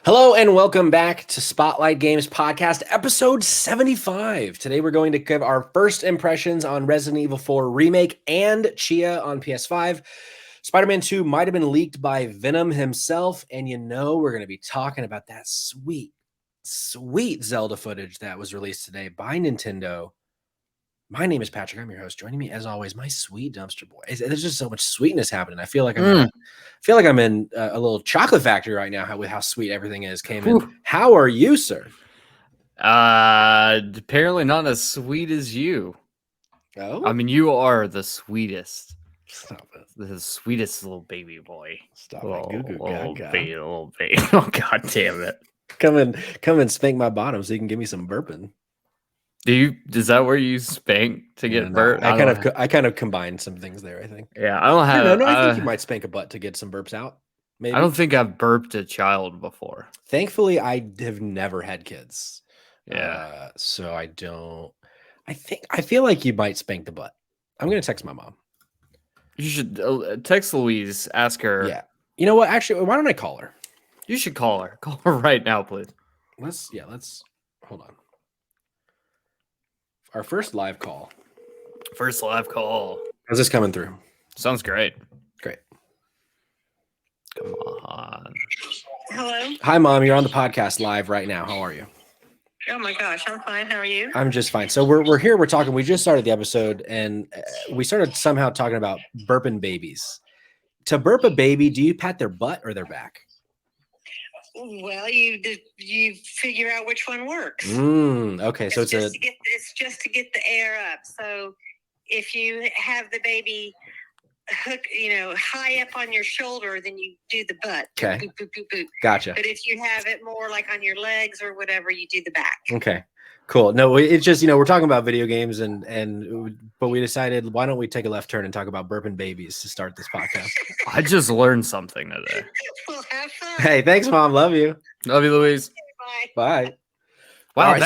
Hello and welcome back to Spotlight Games Podcast, episode 75. Today we're going to give our first impressions on Resident Evil 4 Remake and Tchia on PS5. Spider-Man 2 might have been leaked by Venom himself, and we're going to be talking about that sweet Zelda footage that was released today by Nintendo. My name is Patrick. I'm your host. Joining me, as always, my sweet dumpster boy. There's just so much sweetness happening. I feel like I'm in a little chocolate factory right now. With how sweet everything is. Cayman, how are you, sir? Apparently not as sweet as you. Oh, I mean, you are the sweetest. Stop it! The sweetest little baby boy. Stop little, it! little baby. Oh, god damn it! Come and spank my bottom so you can give me some burping. Is that where you spank to get burp? I kind of combined some things there. I think. Yeah, I don't have. No, I think you might spank a butt to get some burps out. Maybe. I don't think I've burped a child before. Thankfully, I have never had kids. Yeah. So I don't. I feel like you might spank the butt. I'm gonna text my mom. You should text Louise. Ask her. Yeah. You know what? Actually, why don't I call her? You should call her. Call her right now, please. Let's hold on. Our first live call. How's this coming through? Sounds great. Great. Come on. Hello. Hi, Mom. You're on the podcast live right now. How are you? Oh my gosh, I'm fine. How are you? I'm just fine. So we're here. We're talking. We just started the episode, and we started somehow talking about burping babies. To burp a baby, do you pat their butt or their back? Well, you figure out which one works. Okay, so it's just to get the air up. So if you have the baby hook, high up on your shoulder, then you do the butt. Okay. Boop, boop, boop, boop. Gotcha. But if you have it more like on your legs or whatever, you do the back. Okay. Cool. No, it's just, we're talking about video games but we decided, why don't we take a left turn and talk about burping babies to start this podcast? I just learned something today. Well, have fun. Hey, thanks, Mom. Love you. Love you, Louise. Bye. Wow, right,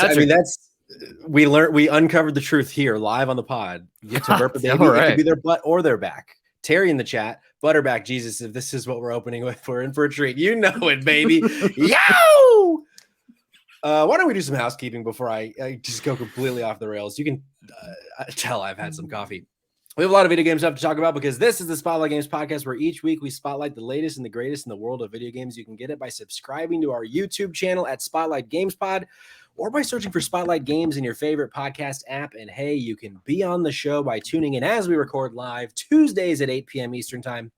we uncovered the truth here live on the pod. You get to burp a baby. It could be their butt or their back. Terry in the chat, Butterback Jesus, if this is what we're opening with, we're in for a treat. You know it, baby. Yo! Why don't we do some housekeeping before I just go completely off the rails? You can tell I've had some coffee. We have a lot of video game stuff to talk about because this is the Spotlight Games Podcast, where each week we spotlight the latest and the greatest in the world of video games. You can get it by subscribing to our YouTube channel at Spotlight Games Pod, or by searching for Spotlight Games in your favorite podcast app. And hey, you can be on the show by tuning in as we record live Tuesdays at 8 p.m. Eastern Time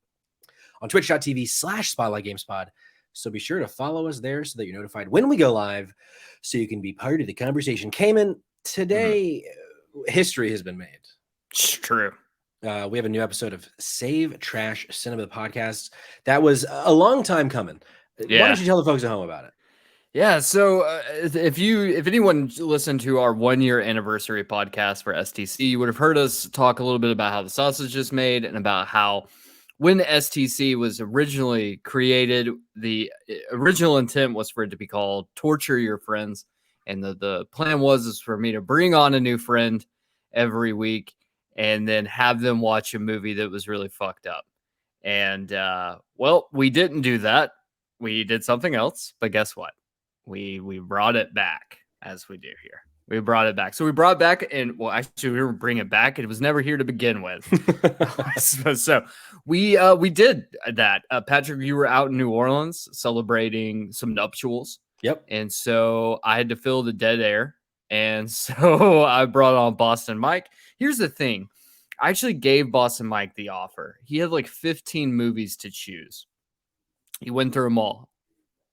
on twitch.tv/Spotlight Games Pod. So be sure to follow us there so that you're notified when we go live, so you can be part of the conversation. Cayman, today, history has been made. It's true. We have a new episode of Save Trash Cinema, the podcast. That was a long time coming. Yeah. Why don't you tell the folks at home about it? Yeah, so if anyone listened to our 1-year anniversary podcast for STC, you would have heard us talk a little bit about how the sausage is made and about how when STC was originally created, the original intent was for it to be called Torture Your Friends. And the plan was for me to bring on a new friend every week and then have them watch a movie that was really fucked up. And, well, we didn't do that. We did something else. But guess what? We brought it back, as we do here. We brought it back. So we brought back, and well, actually, we didn't bring it back. It was never here to begin with. so we did that. Patrick, you were out in New Orleans celebrating some nuptials. Yep. And so I had to fill the dead air. And so I brought on Boston Mike. Here's the thing. I actually gave Boston Mike the offer. He had like 15 movies to choose. He went through them all.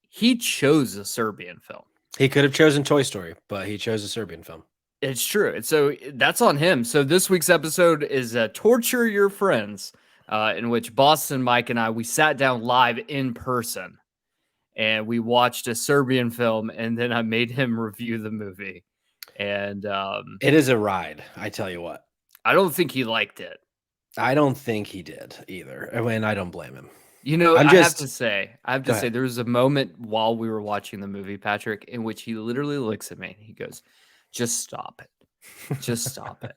He chose a Serbian film. He could have chosen Toy Story, but he chose a Serbian film. It's true. And so that's on him. So this week's episode is Torture Your Friends, in which Boston, Mike, and we sat down live in person, and we watched a Serbian film, and then I made him review the movie. And it is a ride, I tell you what. I don't think he liked it. I don't think he did either. I mean, I don't blame him. You know, I have to say, there was a moment while we were watching the movie, Patrick, in which he literally looks at me and he goes, "Just stop it. Just stop it."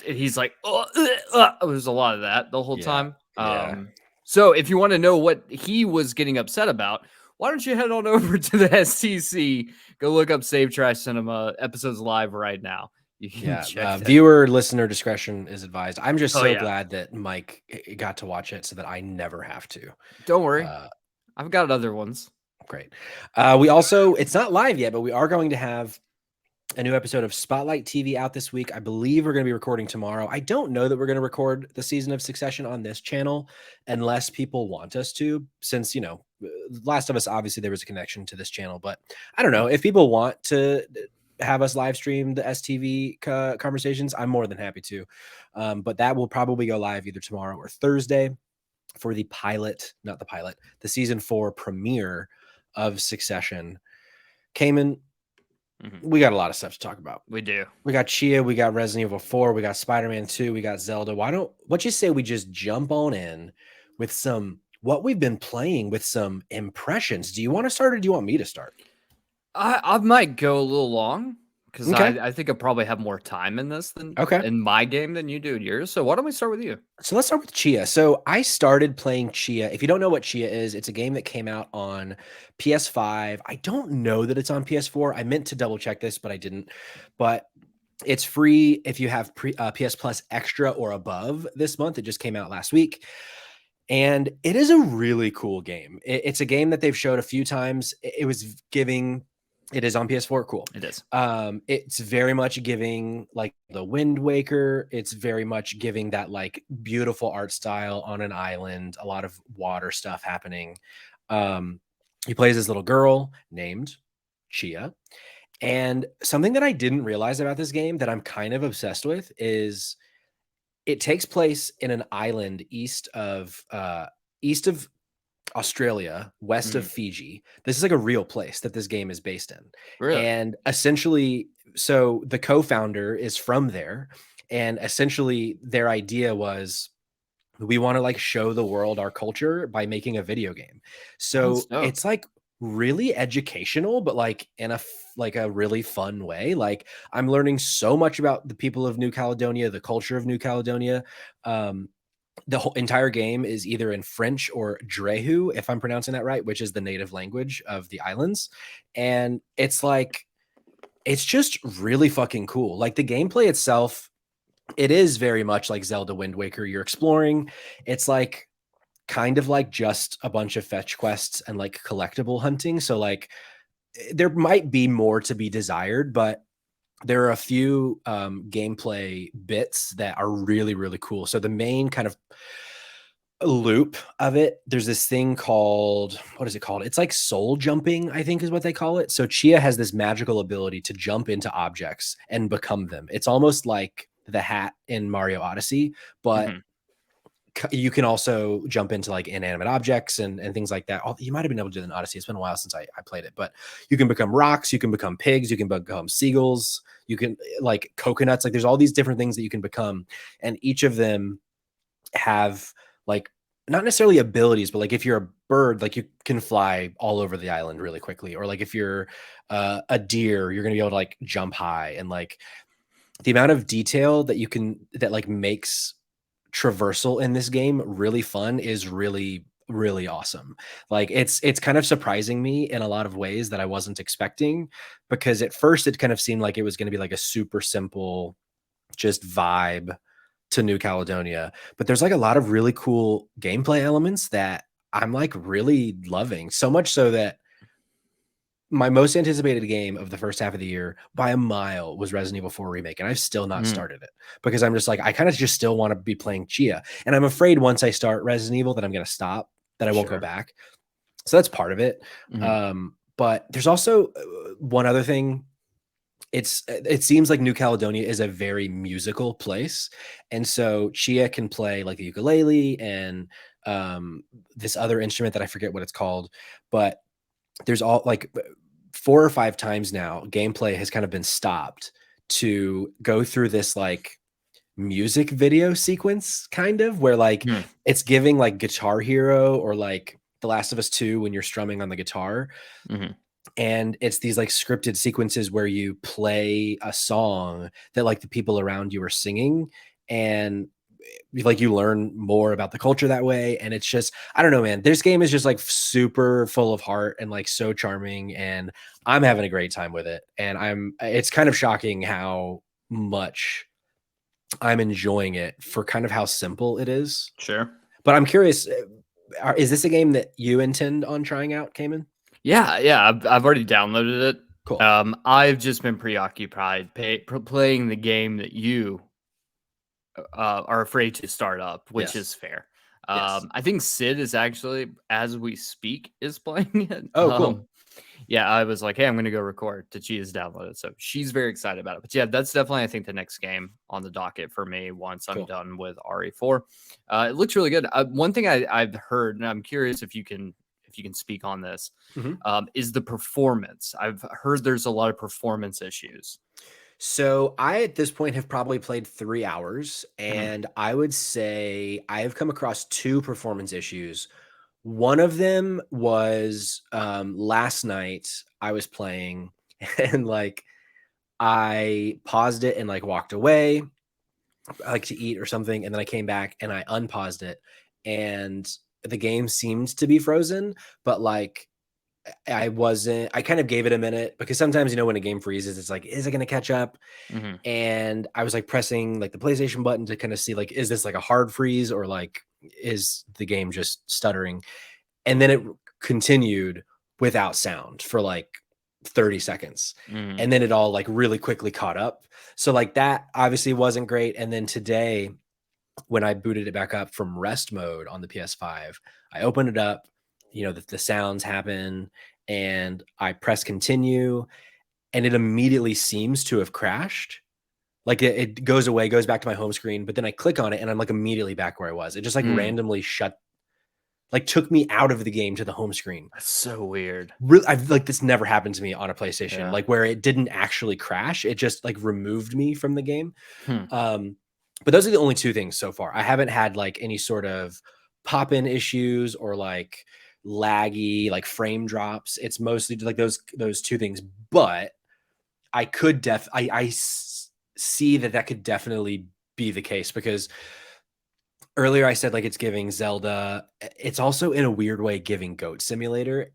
He's like, there's a lot of that the whole time. So if you want to know what he was getting upset about, why don't you head on over to the STC? Go look up Save Trash Cinema episodes live right now. You can check viewer listener discretion is advised. I'm just so yeah. glad that Mike got to watch it so that I never have to. Don't worry, I've got other ones. Great. We also, it's not live yet, but we are going to have a new episode of Spotlight TV out this week. I believe we're going to be recording tomorrow. I don't know that we're going to record the season of Succession on this channel unless people want us to, since, you know, Last of Us, obviously there was a connection to this channel, but I don't know if people want to have us live stream the STV conversations, I'm more than happy to. But that will probably go live either tomorrow or Thursday for the the season 4 premiere of Succession. Cayman, we got a lot of stuff to talk about. We do. We got Tchia, we got Resident Evil 4, we got Spider-Man 2, we got Zelda. What you say we just jump on in with what we've been playing with some impressions. Do you want to start or do you want me to start? I might go a little long because I think I probably have more time in this than in my game than you do in yours. So why don't we start with you? So let's start with Tchia. So I started playing Tchia. If you don't know what Tchia is, it's a game that came out on PS5. I don't know that it's on PS4. I meant to double check this, but I didn't. But it's free if you have PS Plus Extra or above this month. It just came out last week. And it is a really cool game. It's a game that they've showed a few times. It is on PS4. Cool. It is. It's very much giving like the Wind Waker. It's very much giving that like beautiful art style on an island, a lot of water stuff happening. He plays this little girl named Tchia. And something that I didn't realize about this game that I'm kind of obsessed with is it takes place in an island east of Australia, west of Fiji. This is like a real place that this game is based in. Really? And essentially, so the co-founder is from there. And essentially their idea was, we want to like show the world our culture by making a video game. So it's like really educational, but like in a really fun way. Like I'm learning so much about the people of New Caledonia, the culture of New Caledonia. The whole entire game is either in French or Drehu, if I'm pronouncing that right, which is the native language of the islands. And it's like, it's just really fucking cool. Like the gameplay itself, it is very much like Zelda Wind Waker. You're exploring. It's like kind of like just a bunch of fetch quests and like collectible hunting. So like there might be more to be desired, but there are a few gameplay bits that are really, really cool. So the main kind of loop of it, there's this thing called, what is it called? It's like soul jumping, I think is what they call it. So Tchia has this magical ability to jump into objects and become them. It's almost like the hat in Mario Odyssey, but you can also jump into like inanimate objects and things like that. You might have been able to do it in Odyssey. It's been a while since I played it, but you can become rocks, you can become pigs, you can become seagulls, you can like coconuts. Like there's all these different things that you can become. And each of them have like, not necessarily abilities, but like if you're a bird, like you can fly all over the island really quickly. Or like if you're a deer, you're going to be able to like jump high. And like the amount of detail that like makes traversal in this game really fun is really, really awesome. Like it's kind of surprising me in a lot of ways that I wasn't expecting, because at first it kind of seemed like it was going to be like a super simple just vibe to New Caledonia, but there's like a lot of really cool gameplay elements that I'm like really loving, so much so that my most anticipated game of the first half of the year by a mile was Resident Evil 4 Remake. And I've still not started it because I'm just like, I kind of just still want to be playing Tchia. And I'm afraid once I start Resident Evil that I'm going to stop, that I won't go back. So that's part of it. But there's also one other thing. It seems like New Caledonia is a very musical place. And so Tchia can play like the ukulele and this other instrument that I forget what it's called, but there's all like 4 or 5 times now, gameplay has kind of been stopped to go through this like music video sequence, kind of where like it's giving like Guitar Hero or like The Last of Us 2 when you're strumming on the guitar. And it's these like scripted sequences where you play a song that like the people around you are singing. And like you learn more about the culture that way. And it's just, I don't know, man, this game is just like super full of heart and like so charming, and I'm having a great time with it. And it's kind of shocking how much I'm enjoying it for kind of how simple it is. Sure. But I'm curious, is this a game that you intend on trying out, Cayman? Yeah. I've already downloaded it. Cool. I've just been preoccupied playing the game that you are afraid to start up, which is fair. I think Sid is actually, as we speak, is playing it. Oh, cool. Yeah, I was like, hey, I'm going to go record. Tchia's downloaded, so she's very excited about it. But yeah, that's definitely, I think, the next game on the docket for me once I'm done with RE4. It looks really good. One thing I've heard, and I'm curious if you can speak on this, is the performance. I've heard there's a lot of performance issues. So I, at this point, have probably played 3 hours, and I would say I have come across 2 performance issues. One of them was last night I was playing and like I paused it and like walked away, like to eat or something, and then I came back and I unpaused it, and the game seemed to be frozen, but like I kind of gave it a minute, because sometimes, when a game freezes, it's like, is it going to catch up? And I was like pressing like the PlayStation button to kind of see like, is this like a hard freeze, or like, is the game just stuttering? And then it continued without sound for like 30 seconds. And then it all like really quickly caught up. So like that obviously wasn't great. And then today, when I booted it back up from rest mode on the PS5, I opened it up, the sounds happen, and I press continue, and it immediately seems to have crashed. Like it goes away, goes back to my home screen, but then I click on it and I'm like immediately back where I was. It just like randomly took me out of the game to the home screen. That's so weird. I've like, this never happened to me on a PlayStation, like where it didn't actually crash. It just like removed me from the game. But those are the only 2 things so far. I haven't had like any sort of pop-in issues or like laggy, like frame drops. It's mostly like those 2 things. But I could I see that could definitely be the case, because earlier I said like it's giving Zelda. It's also in a weird way giving Goat Simulator,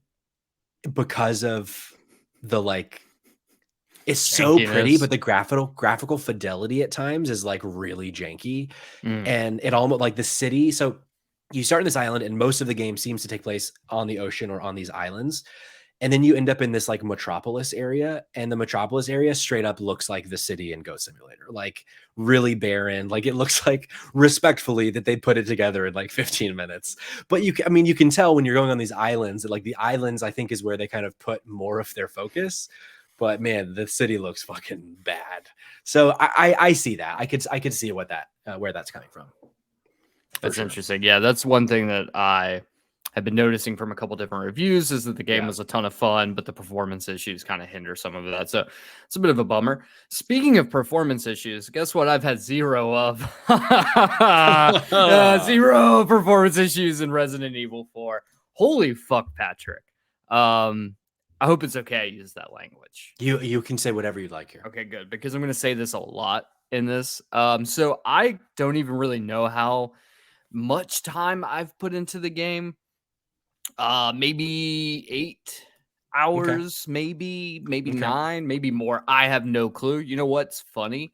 because of the like, it's so pretty, but the graphical fidelity at times is like really janky. And it almost like the city. So you start in this island, and most of the game seems to take place on the ocean or on these islands. And then you end up in this like metropolis area, and the metropolis area straight up looks like the city in Goat Simulator, like really barren. Like it looks like, respectfully, that they put it together in like 15 minutes. But you can tell when you're going on these islands that like the islands, I think, is where they kind of put more of their focus. But man, the city looks fucking bad. So I see that. I could see what where that's coming from. That's interesting. Yeah, that's one thing that I have been noticing from a couple different reviews, is that the game was a ton of fun, but the performance issues kind of hinder some of that. So it's a bit of a bummer. Speaking of performance issues, guess what? I've had 0 of 0 performance issues in Resident Evil 4. Holy fuck, Patrick. I hope it's okay I use that language. You can say whatever you'd like here. Okay, good, because I'm going to say this a lot in this. So I don't even really know how much time I've put into the game. Maybe 8 hours, maybe 9, maybe more. I have no clue. You know what's funny?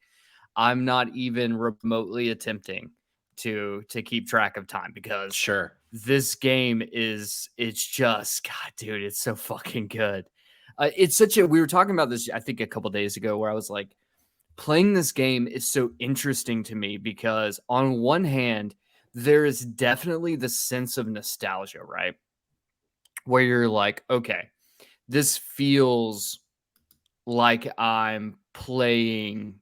I'm not even remotely attempting to keep track of time, because this game it's just, God, dude, it's so fucking good. We were talking about this, I think, a couple days ago, where I was like, playing this game is so interesting to me, because on one hand, there is definitely the sense of nostalgia, right? Where you're like, okay, this feels like I'm playing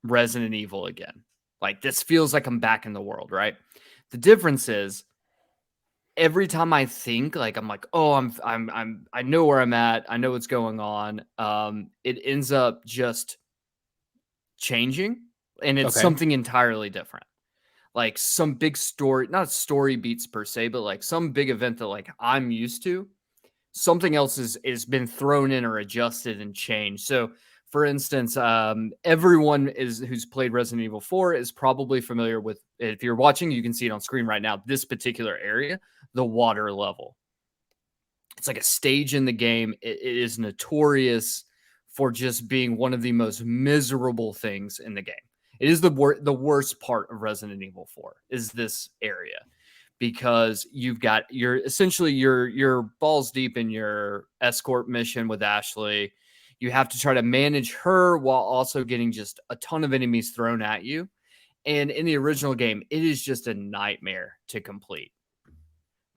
Resident Evil again. Like, this feels like I'm back in the world, right? The difference is, every time I think, like, I'm like, oh, I know where I'm at, I know what's going on. It ends up just changing, and it's something entirely different. Like some big story, not story beats per se, but like some big event that like I'm used to, something else is been thrown in or adjusted and changed. So For instance, everyone who's played Resident Evil 4 is probably familiar with, if you're watching, you can see it on screen right now, this particular area, the water level. It's like a stage in the game. It is notorious for just being one of the most miserable things in the game. It is the worst part of Resident Evil 4 is this area, because you're essentially balls deep in your escort mission with Ashley. You have to try to manage her while also getting just a ton of enemies thrown at you. And in the original game, it is just a nightmare to complete.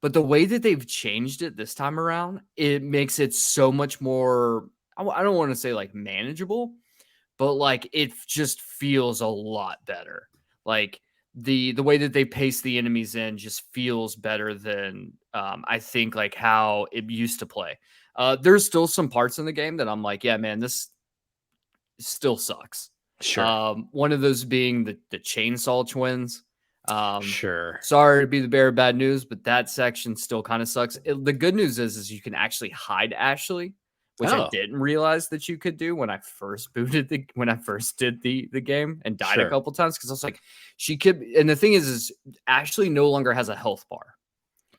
But the way that they've changed it this time around, it makes it so much more, I don't want to say like manageable, but like it just feels a lot better. Like the way that they pace the enemies in just feels better than I think like how it used to play. There's still some parts in the game that I'm like, yeah, man, this still sucks. Sure. One of those being the chainsaw twins. Sure. Sorry to be the bearer of bad news, but that section still kind of sucks. The good news is you can actually hide Ashley, which I didn't realize that you could do when I first did the game and died a couple times, because I was like, she could. And the thing is Ashley no longer has a health bar.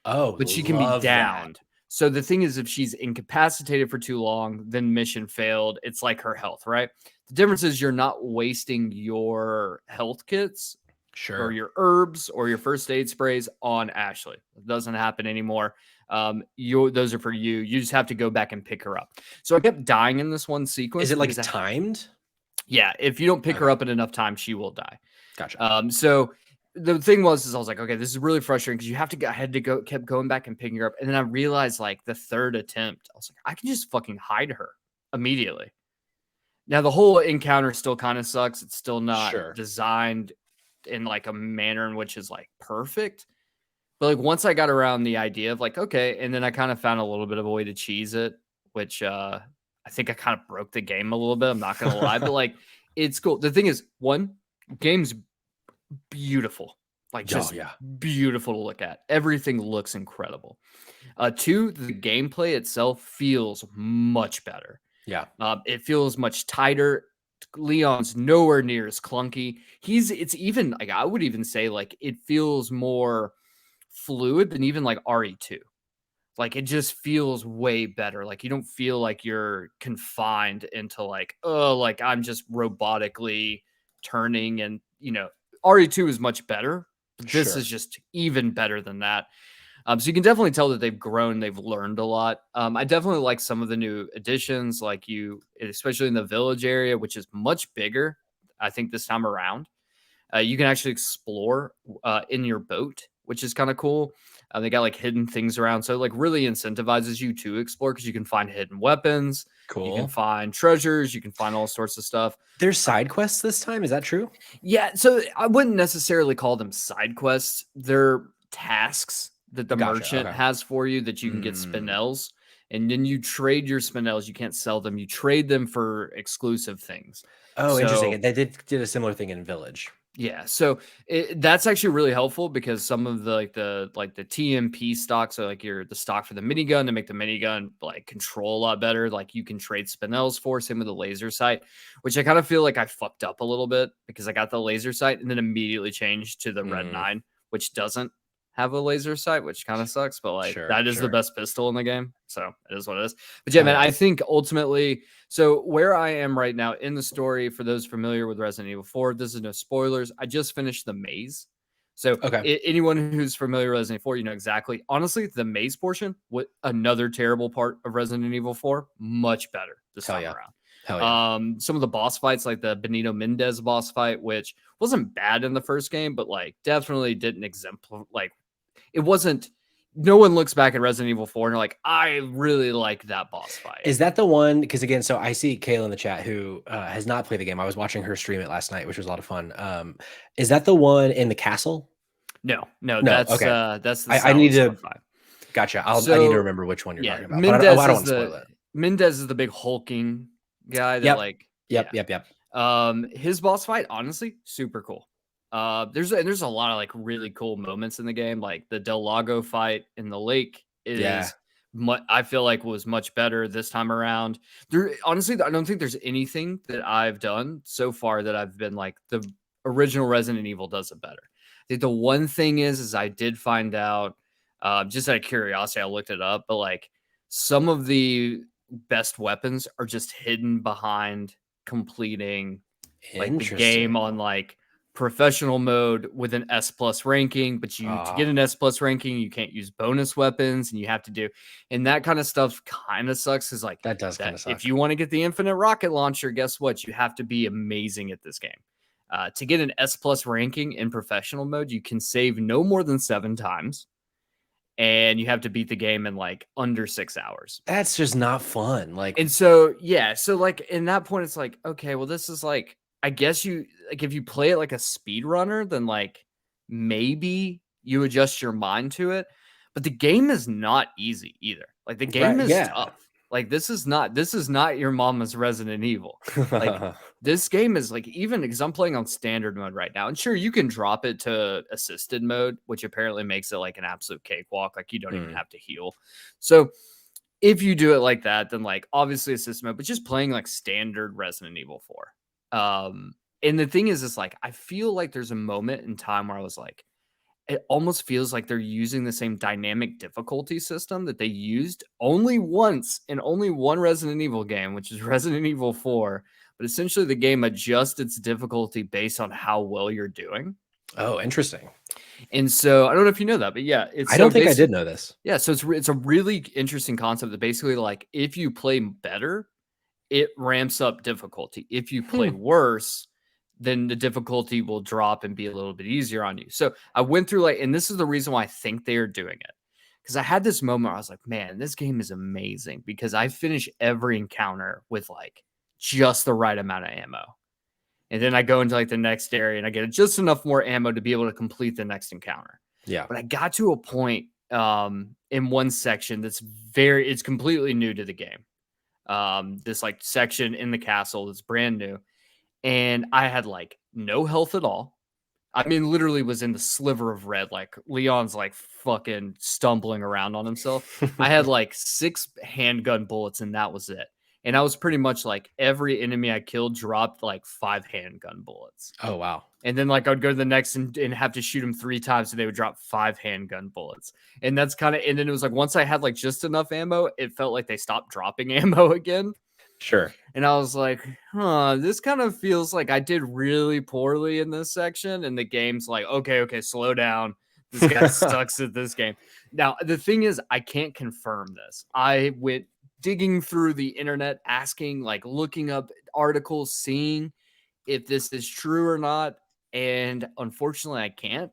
Oh, but she can be downed. So the thing is, if she's incapacitated for too long, then mission failed. It's like her health, right? The difference is you're not wasting your health kits or your herbs or your first aid sprays on Ashley. It doesn't happen anymore. Those are for you. You just have to go back and pick her up. So I kept dying in this one sequence. Is it like timed? Yeah. If you don't pick her up in enough time, she will die. Gotcha. So the thing was I was like, okay, this is really frustrating because I had to kept going back and picking her up. And then I realized like the third attempt, I was like, I can just fucking hide her immediately. Now the whole encounter still kind of sucks. It's still not designed in like a manner in which is like perfect. But like once I got around the idea of like, okay, and then I kind of found a little bit of a way to cheese it, which I think I kind of broke the game a little bit. I'm not going to lie, but like it's cool. The thing is, game's beautiful, like just beautiful to look at. Everything looks incredible. Two, the gameplay itself feels much better. Yeah. It feels much tighter. Leon's nowhere near as clunky. It's even like, I would even say like it feels more fluid than even like RE2. Like it just feels way better. Like you don't feel like you're confined into like, oh, like I'm just robotically turning, and RE2 is much better. This is just even better than that. So you can definitely tell that they've grown, they've learned a lot. I definitely like some of the new additions, like especially in the village area, which is much bigger, I think, this time around. You can actually explore in your boat, which is kind of cool. They got like hidden things around. So it like really incentivizes you to explore because you can find hidden weapons. Cool. You can find treasures. You can find all sorts of stuff. There's side quests this time. Is that true? Yeah. So I wouldn't necessarily call them side quests. They're tasks that the merchant has for you that you can get spinels, and then you trade your spinels. You can't sell them. You trade them for exclusive things. Oh, interesting. They did a similar thing in Village. Yeah, so that's actually really helpful because some of the TMP stocks, so like the stock for the minigun to make the minigun like control a lot better. Like you can trade spinels for, same with the laser sight, which I kind of feel like I fucked up a little bit because I got the laser sight and then immediately changed to the Red 9, which doesn't have a laser sight, which kind of sucks, but like that is the best pistol in the game, so it is what it is. But yeah, man, I think ultimately, so where I am right now in the story, for those familiar with Resident Evil 4, this is no spoilers, I just finished the maze. So anyone who's familiar with Resident Evil 4, you know exactly. Honestly, the maze portion, what another terrible part of Resident Evil 4, much better this time around. Hell yeah. Some of the boss fights, like the Benito Mendez boss fight, which wasn't bad in the first game, but like definitely didn't exemplify, like it wasn't. No one looks back at Resident Evil 4 and they're like, I really like that boss fight. Is that the one? Because again, so I see Kayla in the chat who has not played the game. I was watching her stream it last night, which was a lot of fun. Is that the one in the castle? No, that's the I need to. Gotcha. I need to remember which one you're talking about. But I don't want to spoil it. Mendez is the big hulking guy that Yep. His boss fight, honestly, super cool. There's a lot of like really cool moments in the game, like the Del Lago fight in the lake is I feel like was much better this time around. There, honestly, I don't think there's anything that I've done so far that I've been like the original Resident Evil does it better. I think the one thing is I did find out, just out of curiosity, I looked it up, but like some of the best weapons are just hidden behind completing like the game on like professional mode with an S+ ranking, but to get an S+ ranking, you can't use bonus weapons, and you have to do, and that kind of stuff kind of sucks. Because like that does kind of suck. If you want to get the infinite rocket launcher, guess what? You have to be amazing at this game. To get an S+ ranking in professional mode, you can save no more than 7 times, and you have to beat the game in like under 6 hours. That's just not fun. Like, and so yeah, so like in that point, it's like, okay, well, this is like, I guess you like if you play it like a speedrunner, then like maybe you adjust your mind to it. But the game is not easy either. Like the game is tough. Like this is not your mama's Resident Evil. Like this game is like, even because I'm playing on standard mode right now, and sure, you can drop it to assisted mode, which apparently makes it like an absolute cakewalk. Like you don't even have to heal. So if you do it like that, then like obviously assisted mode, but just playing like standard Resident Evil 4. And the thing is like, I feel like there's a moment in time where I was like, it almost feels like they're using the same dynamic difficulty system that they used only once in only one Resident Evil game, which is Resident Evil 4. But essentially the game adjusts its difficulty based on how well you're doing. Oh, interesting. And so I don't know if you know that, but yeah, I don't think I did know this. Yeah, so it's a really interesting concept that basically like if you play better, it ramps up difficulty. If you play worse, then the difficulty will drop and be a little bit easier on you. So I went through like, and this is the reason why I think they are doing it. Because I had this moment where I was like, man, this game is amazing because I finish every encounter with like just the right amount of ammo. And then I go into like the next area and I get just enough more ammo to be able to complete the next encounter. Yeah. But I got to a point in one section it's completely new to the game. This like section in the castle that's brand new. And I had like no health at all. I mean, literally was in the sliver of red. Like Leon's like fucking stumbling around on himself. I had like 6 handgun bullets and that was it. And I was pretty much like every enemy I killed dropped like 5 handgun bullets. Oh, wow. And then like I'd go to the next and have to shoot them 3 times. So they would drop 5 handgun bullets. And that's kind of, and then it was like, once I had like just enough ammo, it felt like they stopped dropping ammo again. Sure. And I was like, this kind of feels like I did really poorly in this section. And the game's like, okay, slow down. This guy sucks at this game. Now, the thing is, I can't confirm this. I went digging through the internet, asking, like looking up articles, seeing if this is true or not. And unfortunately, I can't.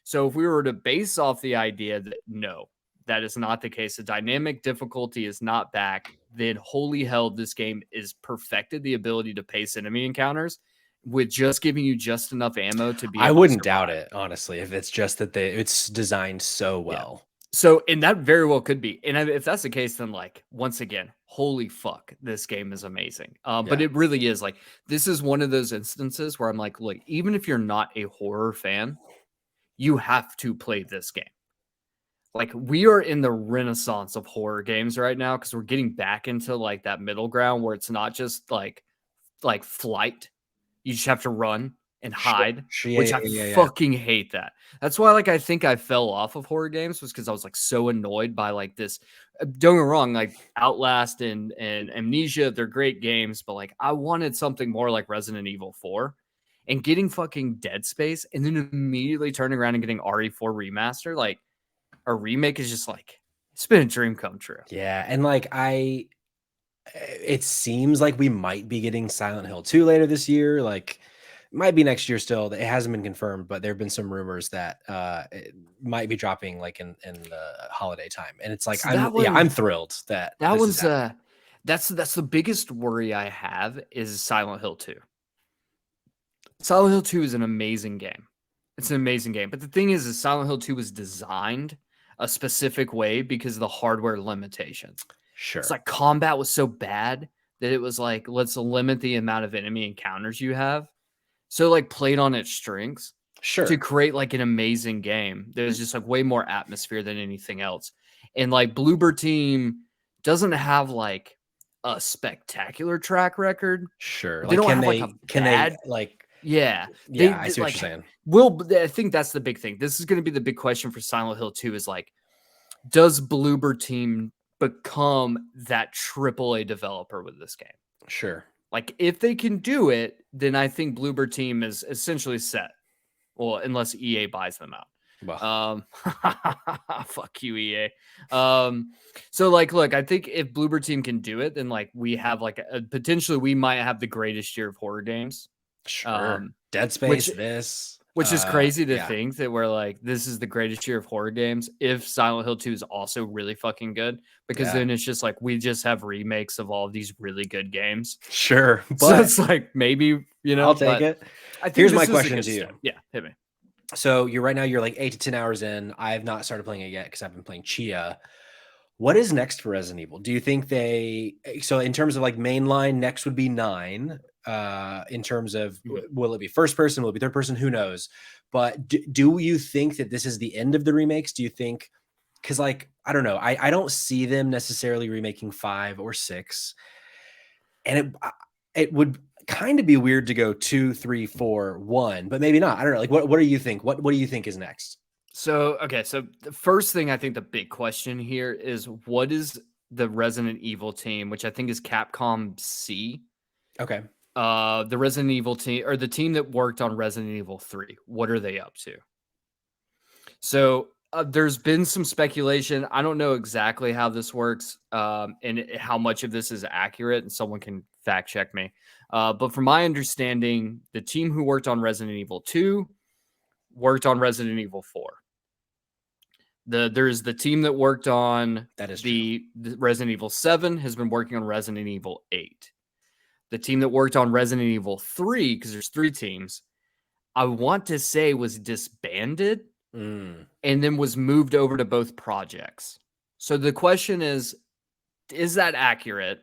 So if we were to base off the idea that no, that is not the case, the dynamic difficulty is not back, then holy hell, this game is perfected the ability to pace enemy encounters with just giving you just enough ammo to be able I wouldn't to survive. doubt it, honestly, if it's just that it's designed so well. Yeah. So, and that very well could be. And if that's the case, then like, once again, holy fuck, this game is amazing. But it really is like, this is one of those instances where I'm like, look, even if you're not a horror fan, you have to play this game. Like we are in the renaissance of horror games right now because we're getting back into like that middle ground where it's not just like flight. You just have to run and hide, which I fucking hate that. That's why like I think I fell off of horror games was because I was like so annoyed by like this. Don't get me wrong, like Outlast and Amnesia, they're great games, but like I wanted something more like Resident Evil 4. And getting fucking Dead Space and then immediately turning around and getting RE4 remaster, like a remake is just like, it's been a dream come true. Yeah. And like it seems like we might be getting Silent Hill 2 later this year. Like it might be next year still. It hasn't been confirmed, but there have been some rumors that it might be dropping like in the holiday time. And it's like, So I'm thrilled that one's that's the biggest worry I have is Silent Hill 2. Silent Hill 2 is an amazing game. It's an amazing game. But the thing is Silent Hill 2 was designed a specific way because of the hardware limitations. Sure. It's like combat was so bad that it was like, let's limit the amount of enemy encounters you have. So like played on its strengths. Sure. To create like an amazing game. There's just like way more atmosphere than anything else. And like Bloober Team doesn't have like a spectacular track record. Sure. They like, don't can have they, like a can bad. they like, Yeah. yeah, I see what like, you're saying. I think that's the big thing. This is going to be the big question for Silent Hill 2 is like, does Bloober Team become that AAA developer with this game? Sure. Like, if they can do it, then I think Bloober Team is essentially set. Well, unless EA buys them out. Well, Fuck you, EA. So like, look, I think if Bloober Team can do it, then like we have like potentially we might have the greatest year of horror games. sure. Dead Space, which is crazy to yeah. think that we're like, this is the greatest year of horror games if Silent Hill 2 is also really fucking good, because then it's just like we just have remakes of all of these really good games. Sure. But so it's like maybe, you know, I'll take it. I think here's my question to you. Step. Yeah, hit me. So you're right now, you're like 8 to 10 hours in. I have not started playing it yet because I've been playing Tchia. What is next for Resident Evil? Do you think so in terms of like mainline, next would be 9, in terms of, will it be first person? Will it be third person? Who knows? But do you think that this is the end of the remakes? Do you think, because like, I don't know, I don't see them necessarily remaking 5 or 6. And it would kind of be weird to go 2, 3, 4, 1, but maybe not. I don't know. Like, what do you think? What do you think is next? So, okay. So the first thing, I think the big question here is, what is the Resident Evil team, which I think is Capcom C. Okay. The Resident Evil team, or the team that worked on Resident Evil 3. What are they up to? So there's been some speculation. I don't know exactly how this works, and how much of this is accurate, and someone can fact check me. But from my understanding, the team who worked on Resident Evil 2 worked on Resident Evil 4. There's the team that worked on the Resident Evil 7 has been working on Resident Evil 8. The team that worked on Resident Evil 3, because there's 3 teams, I want to say was disbanded and then was moved over to both projects. So the question is that accurate?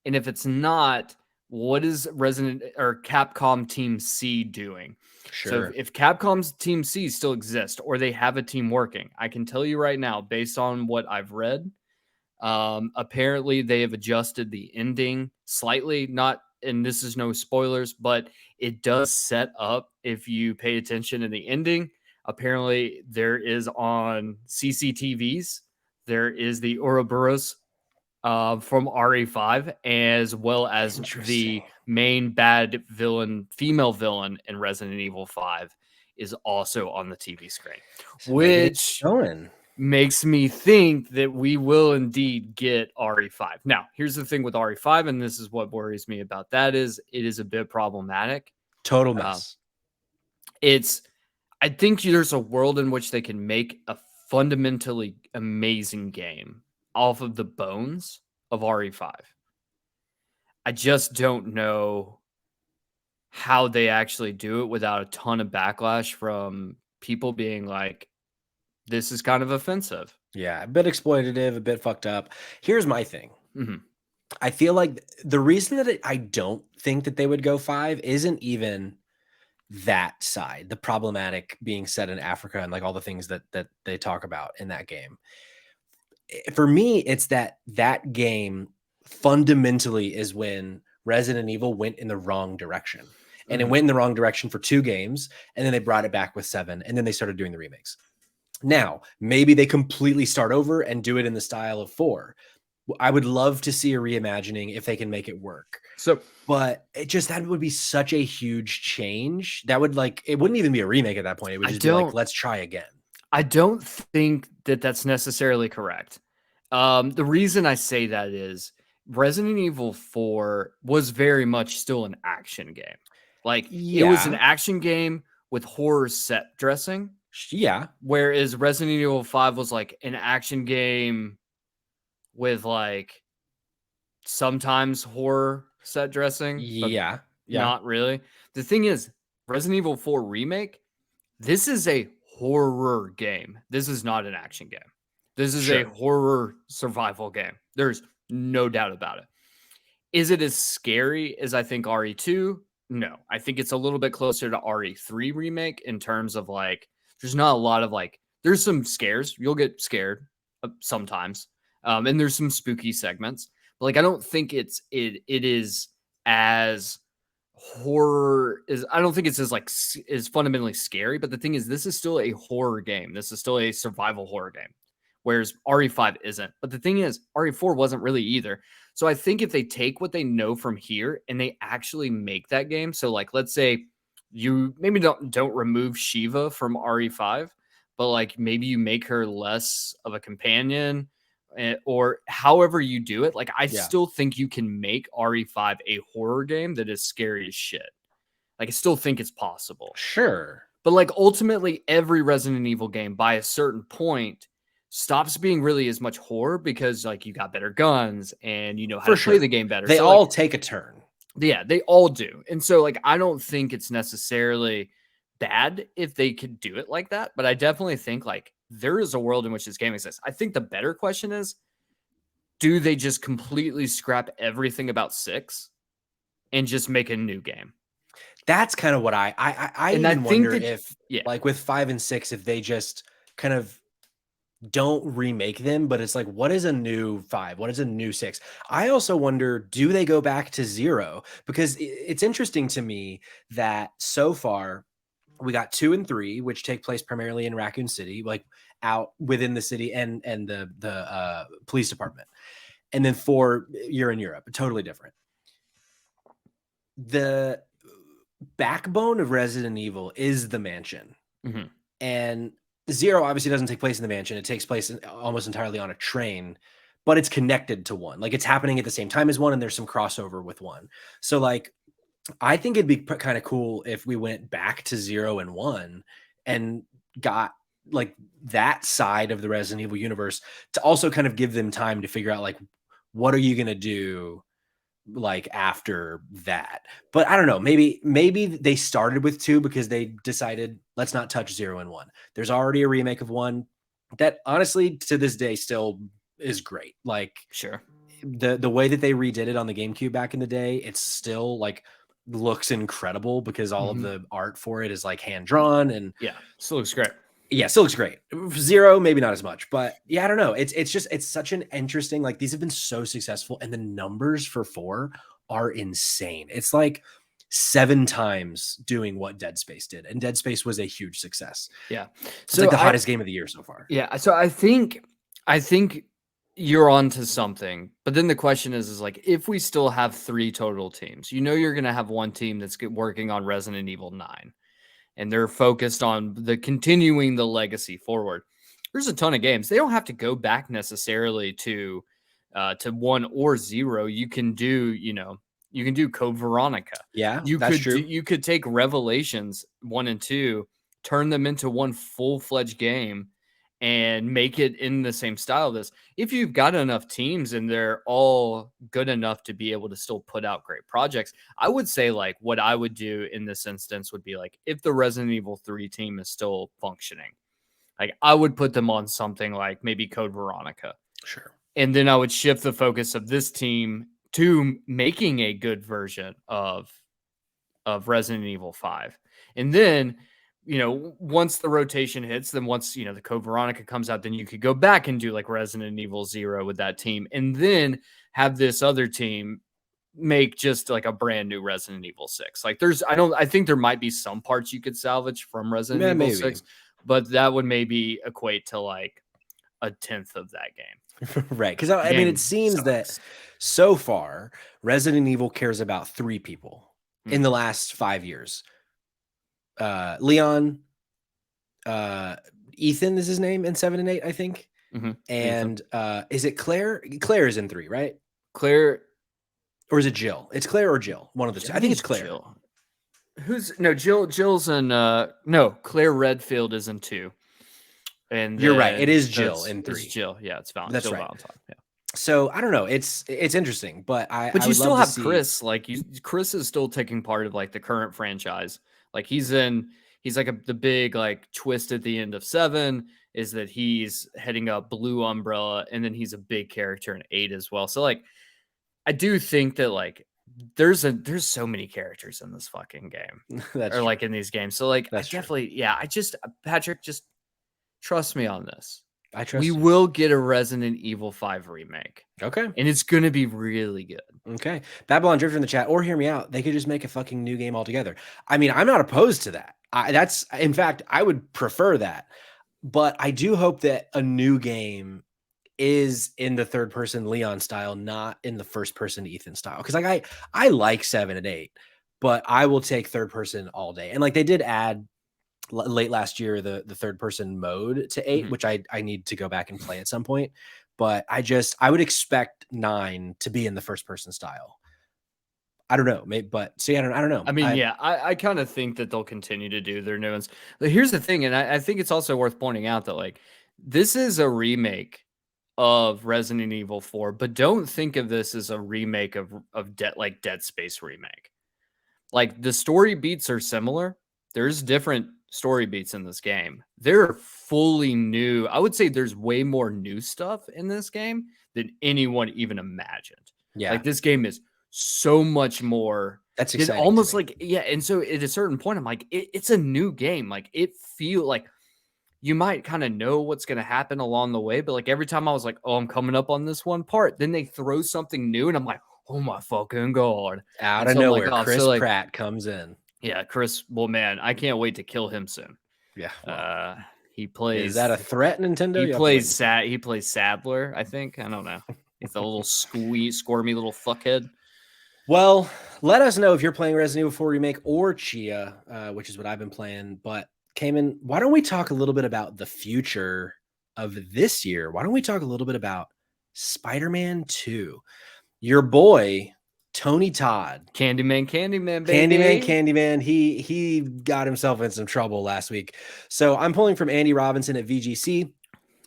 And if it's not, what is Capcom Team C doing? Sure. So if Capcom's Team C still exists, or they have a team working, I can tell you right now, based on what I've read, apparently they have adjusted the ending slightly, and this is no spoilers, but it does set up, if you pay attention in the ending, apparently there is on CCTVs, there is the Ouroboros from RE5, as well as the main bad villain, female villain in Resident Evil 5 is also on the TV screen, which makes me think that we will indeed get RE5. Now, here's the thing with RE5, and this is what worries me about that, is it is a bit problematic. Total mess. I think there's a world in which they can make a fundamentally amazing game off of the bones of RE5. I just don't know how they actually do it without a ton of backlash from people being like, this is kind of offensive. Yeah, a bit exploitative, a bit fucked up. Here's my thing. I feel like the reason that I don't think that they would go 5 isn't even that side, the problematic being set in Africa and like all the things that they talk about in that game. For me, it's that game fundamentally is when Resident Evil went in the wrong direction. And it went in the wrong direction for 2 games, and then they brought it back with 7, and then they started doing the remakes. Now, maybe they completely start over and do it in the style of 4. I would love to see a reimagining if they can make it work. But that would be such a huge change. That would it wouldn't even be a remake at that point. It would just be like, let's try again. I don't think that that's necessarily correct. The reason I say that is Resident Evil 4 was very much still an action game. It was an action game with horror set dressing. Yeah. Whereas Resident Evil 5 was like an action game with sometimes horror set dressing. Yeah. Not really. The thing is, Resident Evil 4 Remake, this is a horror game. This is not an action game. This is a horror survival game. There's no doubt about it. Is it as scary as I think RE2? No. I think it's a little bit closer to RE3 Remake in terms of there's not a lot of there's some scares. You'll get scared sometimes. And there's some spooky segments, but like I don't think it is as horror is. I don't think it's as like is fundamentally scary. But the thing is, this is still a horror game. This is still a survival horror game, whereas RE5 isn't. But the thing is, RE4 wasn't really either. So I think if they take what they know from here and they actually make that game, so like let's say you maybe don't remove Shiva from RE5, but like maybe you make her less of a companion, or however you do it. Like I still think you can make RE5 a horror game that is scary as shit. Like I still think it's possible. Sure. But like ultimately every Resident Evil game by a certain point stops being really as much horror because like you got better guns and you know how to play the game better. They so, all like, take a turn. Yeah, they all do. And so like I don't think it's necessarily bad if they could do it like that, but I definitely think like there is a world in which this game exists. I think the better question is, do they just completely scrap everything about 6 and just make a new game? That's kind of what I even wonder if like with 5 and 6, if they just kind of don't remake them, but it's like, what is a new 5? What is a new 6? I also wonder, do they go back to 0? Because it's interesting to me that so far we got 2 and 3, which take place primarily in Raccoon City, like out within the city and the police department. And then 4, you're in Europe, totally different. The backbone of Resident Evil is the mansion. Mm-hmm. And 0 obviously doesn't take place in the mansion. It takes place almost entirely on a train, but it's connected to 1. Like it's happening at the same time as 1, and there's some crossover with 1. So like, I think it'd be kind of cool if we went back to 0 and 1 and got like that side of the Resident Evil universe to also kind of give them time to figure out like, what are you going to do like after that? But I don't know, maybe they started with 2 because they decided let's not touch 0 and 1. There's already a remake of 1 that honestly to this day still is great. Like sure, the way that they redid it on the GameCube back in the day, it's still like looks incredible because all of the art for it is like hand drawn, and still looks great. Yeah, still looks great. 0, maybe not as much, but yeah, I don't know. It's such an interesting, like these have been so successful, and the numbers for 4 are insane. It's like 7 times doing what Dead Space did, and Dead Space was a huge success. Yeah, it's like the hottest game of the year so far. Yeah, so I think you're onto something, but then the question is like if we still have 3 total teams, you know, you're gonna have one team that's working on Resident Evil 9. And they're focused on continuing the legacy forward. There's a ton of games. They don't have to go back necessarily to 1 or 0. You can do, Code Veronica. Yeah, that's true. You could take Revelations 1 and 2, turn them into one full-fledged game, and make it in the same style of this. If you've got enough teams and they're all good enough to be able to still put out great projects, I would say like what I would do in this instance would be like, if the Resident Evil 3 team is still functioning, like I would put them on something like maybe Code Veronica. Sure. And then I would shift the focus of this team to making a good version of Resident Evil 5. And then, once the rotation hits, then once, the Code Veronica comes out, then you could go back and do like Resident Evil 0 with that team, and then have this other team make just like a brand new Resident Evil 6. Like I think there might be some parts you could salvage from Resident Evil 6, but that would maybe equate to like a 10th of that game. Right. Because I mean, it seems that so far Resident Evil cares about 3 people in the last 5 years. Leon, Ethan is his name in 7 and 8, I think. And is it Claire? Claire is in 3, right? Claire, or is it Jill? It's Claire or Jill. One of the two. I think it's Claire. Jill. Jill's in Claire Redfield is in 2. And you're right. It is Jill in 3. It's Jill. Yeah, it's Valentine. That's Jill right. Valentine. Yeah. So I don't know. It's interesting, but you still have Chris. Like Chris is still taking part of like the current franchise. Like he's like the big like twist at the end of 7 is that he's heading up Blue Umbrella, and then he's a big character in 8 as well. So like I do think that like there's so many characters in this fucking game. Or like in these games. So like Patrick, just trust me on this. I trust we you. will get a Resident Evil 5 remake. Okay. And it's going to be really good. Okay. Babylon Drifter in the chat, or hear me out. They could just make a fucking new game altogether. I mean, I'm not opposed to that. In fact, I would prefer that. But I do hope that a new game is in the third person Leon style, not in the first person Ethan style. Because like I like 7 and 8, but I will take third person all day. And like they did add late last year the third person mode to 8, which I need to go back and play at some point. But I would expect 9 to be in the first person style. I don't know, maybe, but see, I don't know. I mean, I kind of think that they'll continue to do their new ones. But here's the thing, and I think it's also worth pointing out that like this is a remake of Resident Evil 4, but don't think of this as a remake of Dead Space remake. Like the story beats are similar. There's different story beats in this game. They're fully new. I would say there's way more new stuff in this game than anyone even imagined. Yeah. Like this game is so much more. That's exciting. Almost like, yeah. And so at a certain point, I'm like, it's a new game. Like it feel like you might kind of know what's going to happen along the way. But like every time I was like, oh, I'm coming up on this one part, then they throw something new and I'm like, oh my fucking God. Out of nowhere, like, Chris Pratt comes in. Yeah, Chris. Well, man, I can't wait to kill him soon. Yeah. Well, he plays. Is that a threat, Nintendo? He plays Sadler, I think. I don't know. He's a little squirmy little fuckhead. Well, let us know if you're playing Resident Evil 4 Remake or Tchia, which is what I've been playing. But Cayman, why don't we talk a little bit about the future of this year? Why don't we talk a little bit about Spider-Man 2? Your boy, Tony Todd. Candyman, baby. Candyman. He got himself in some trouble last week. So I'm pulling from Andy Robinson at VGC.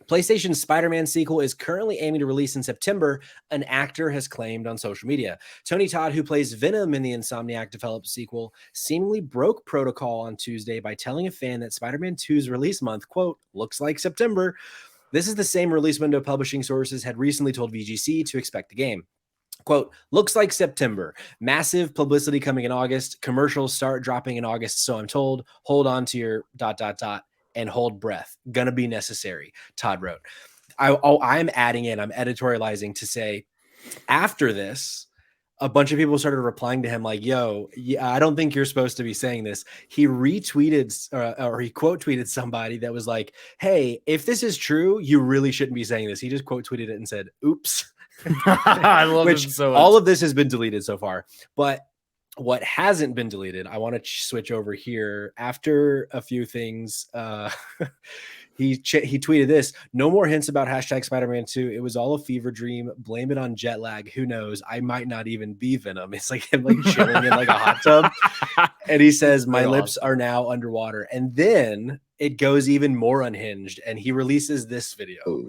PlayStation's Spider-Man sequel is currently aiming to release in September, an actor has claimed on social media. Tony Todd, who plays Venom in the Insomniac-developed sequel, seemingly broke protocol on Tuesday by telling a fan that Spider-Man 2's release month, quote, looks like September. This is the same release window publishing sources had recently told VGC to expect the game. Quote, looks like September. Massive publicity coming in August. Commercials start dropping in August, so I'm told. Hold on to your ... and hold breath. Gonna be necessary, Todd wrote. I'm adding in, I'm editorializing to say, after this, a bunch of people started replying to him like, yo, I don't think you're supposed to be saying this. He retweeted or he quote tweeted somebody that was like, hey, if this is true, you really shouldn't be saying this. He just quote tweeted it and said, oops. I love it so much. All of this has been deleted so far. But what hasn't been deleted, I want to switch over here after a few things. He tweeted this: no more hints about hashtag Spider-Man 2. It was all a fever dream. Blame it on jet lag. Who knows? I might not even be Venom. It's like him like chilling in like a hot tub. And he says, my lips are now underwater. And then it goes even more unhinged. And he releases this video.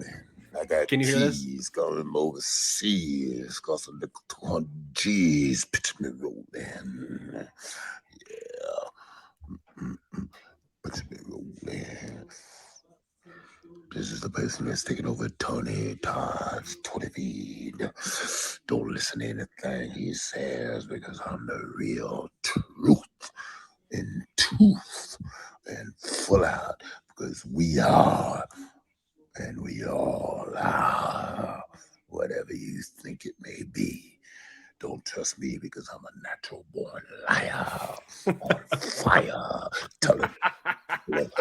I got Can you hear this? G's going overseas. Cost a little 200 G's. Pitch me rolling. Yeah. Pitch me rolling. This is the person that's taking over Tony Todd's Twitter feed. Don't listen to anything he says because I'm the real truth and tooth and full out because we are. And we all are, whatever you think it may be. Don't trust me because I'm a natural born liar on fire. Tell it.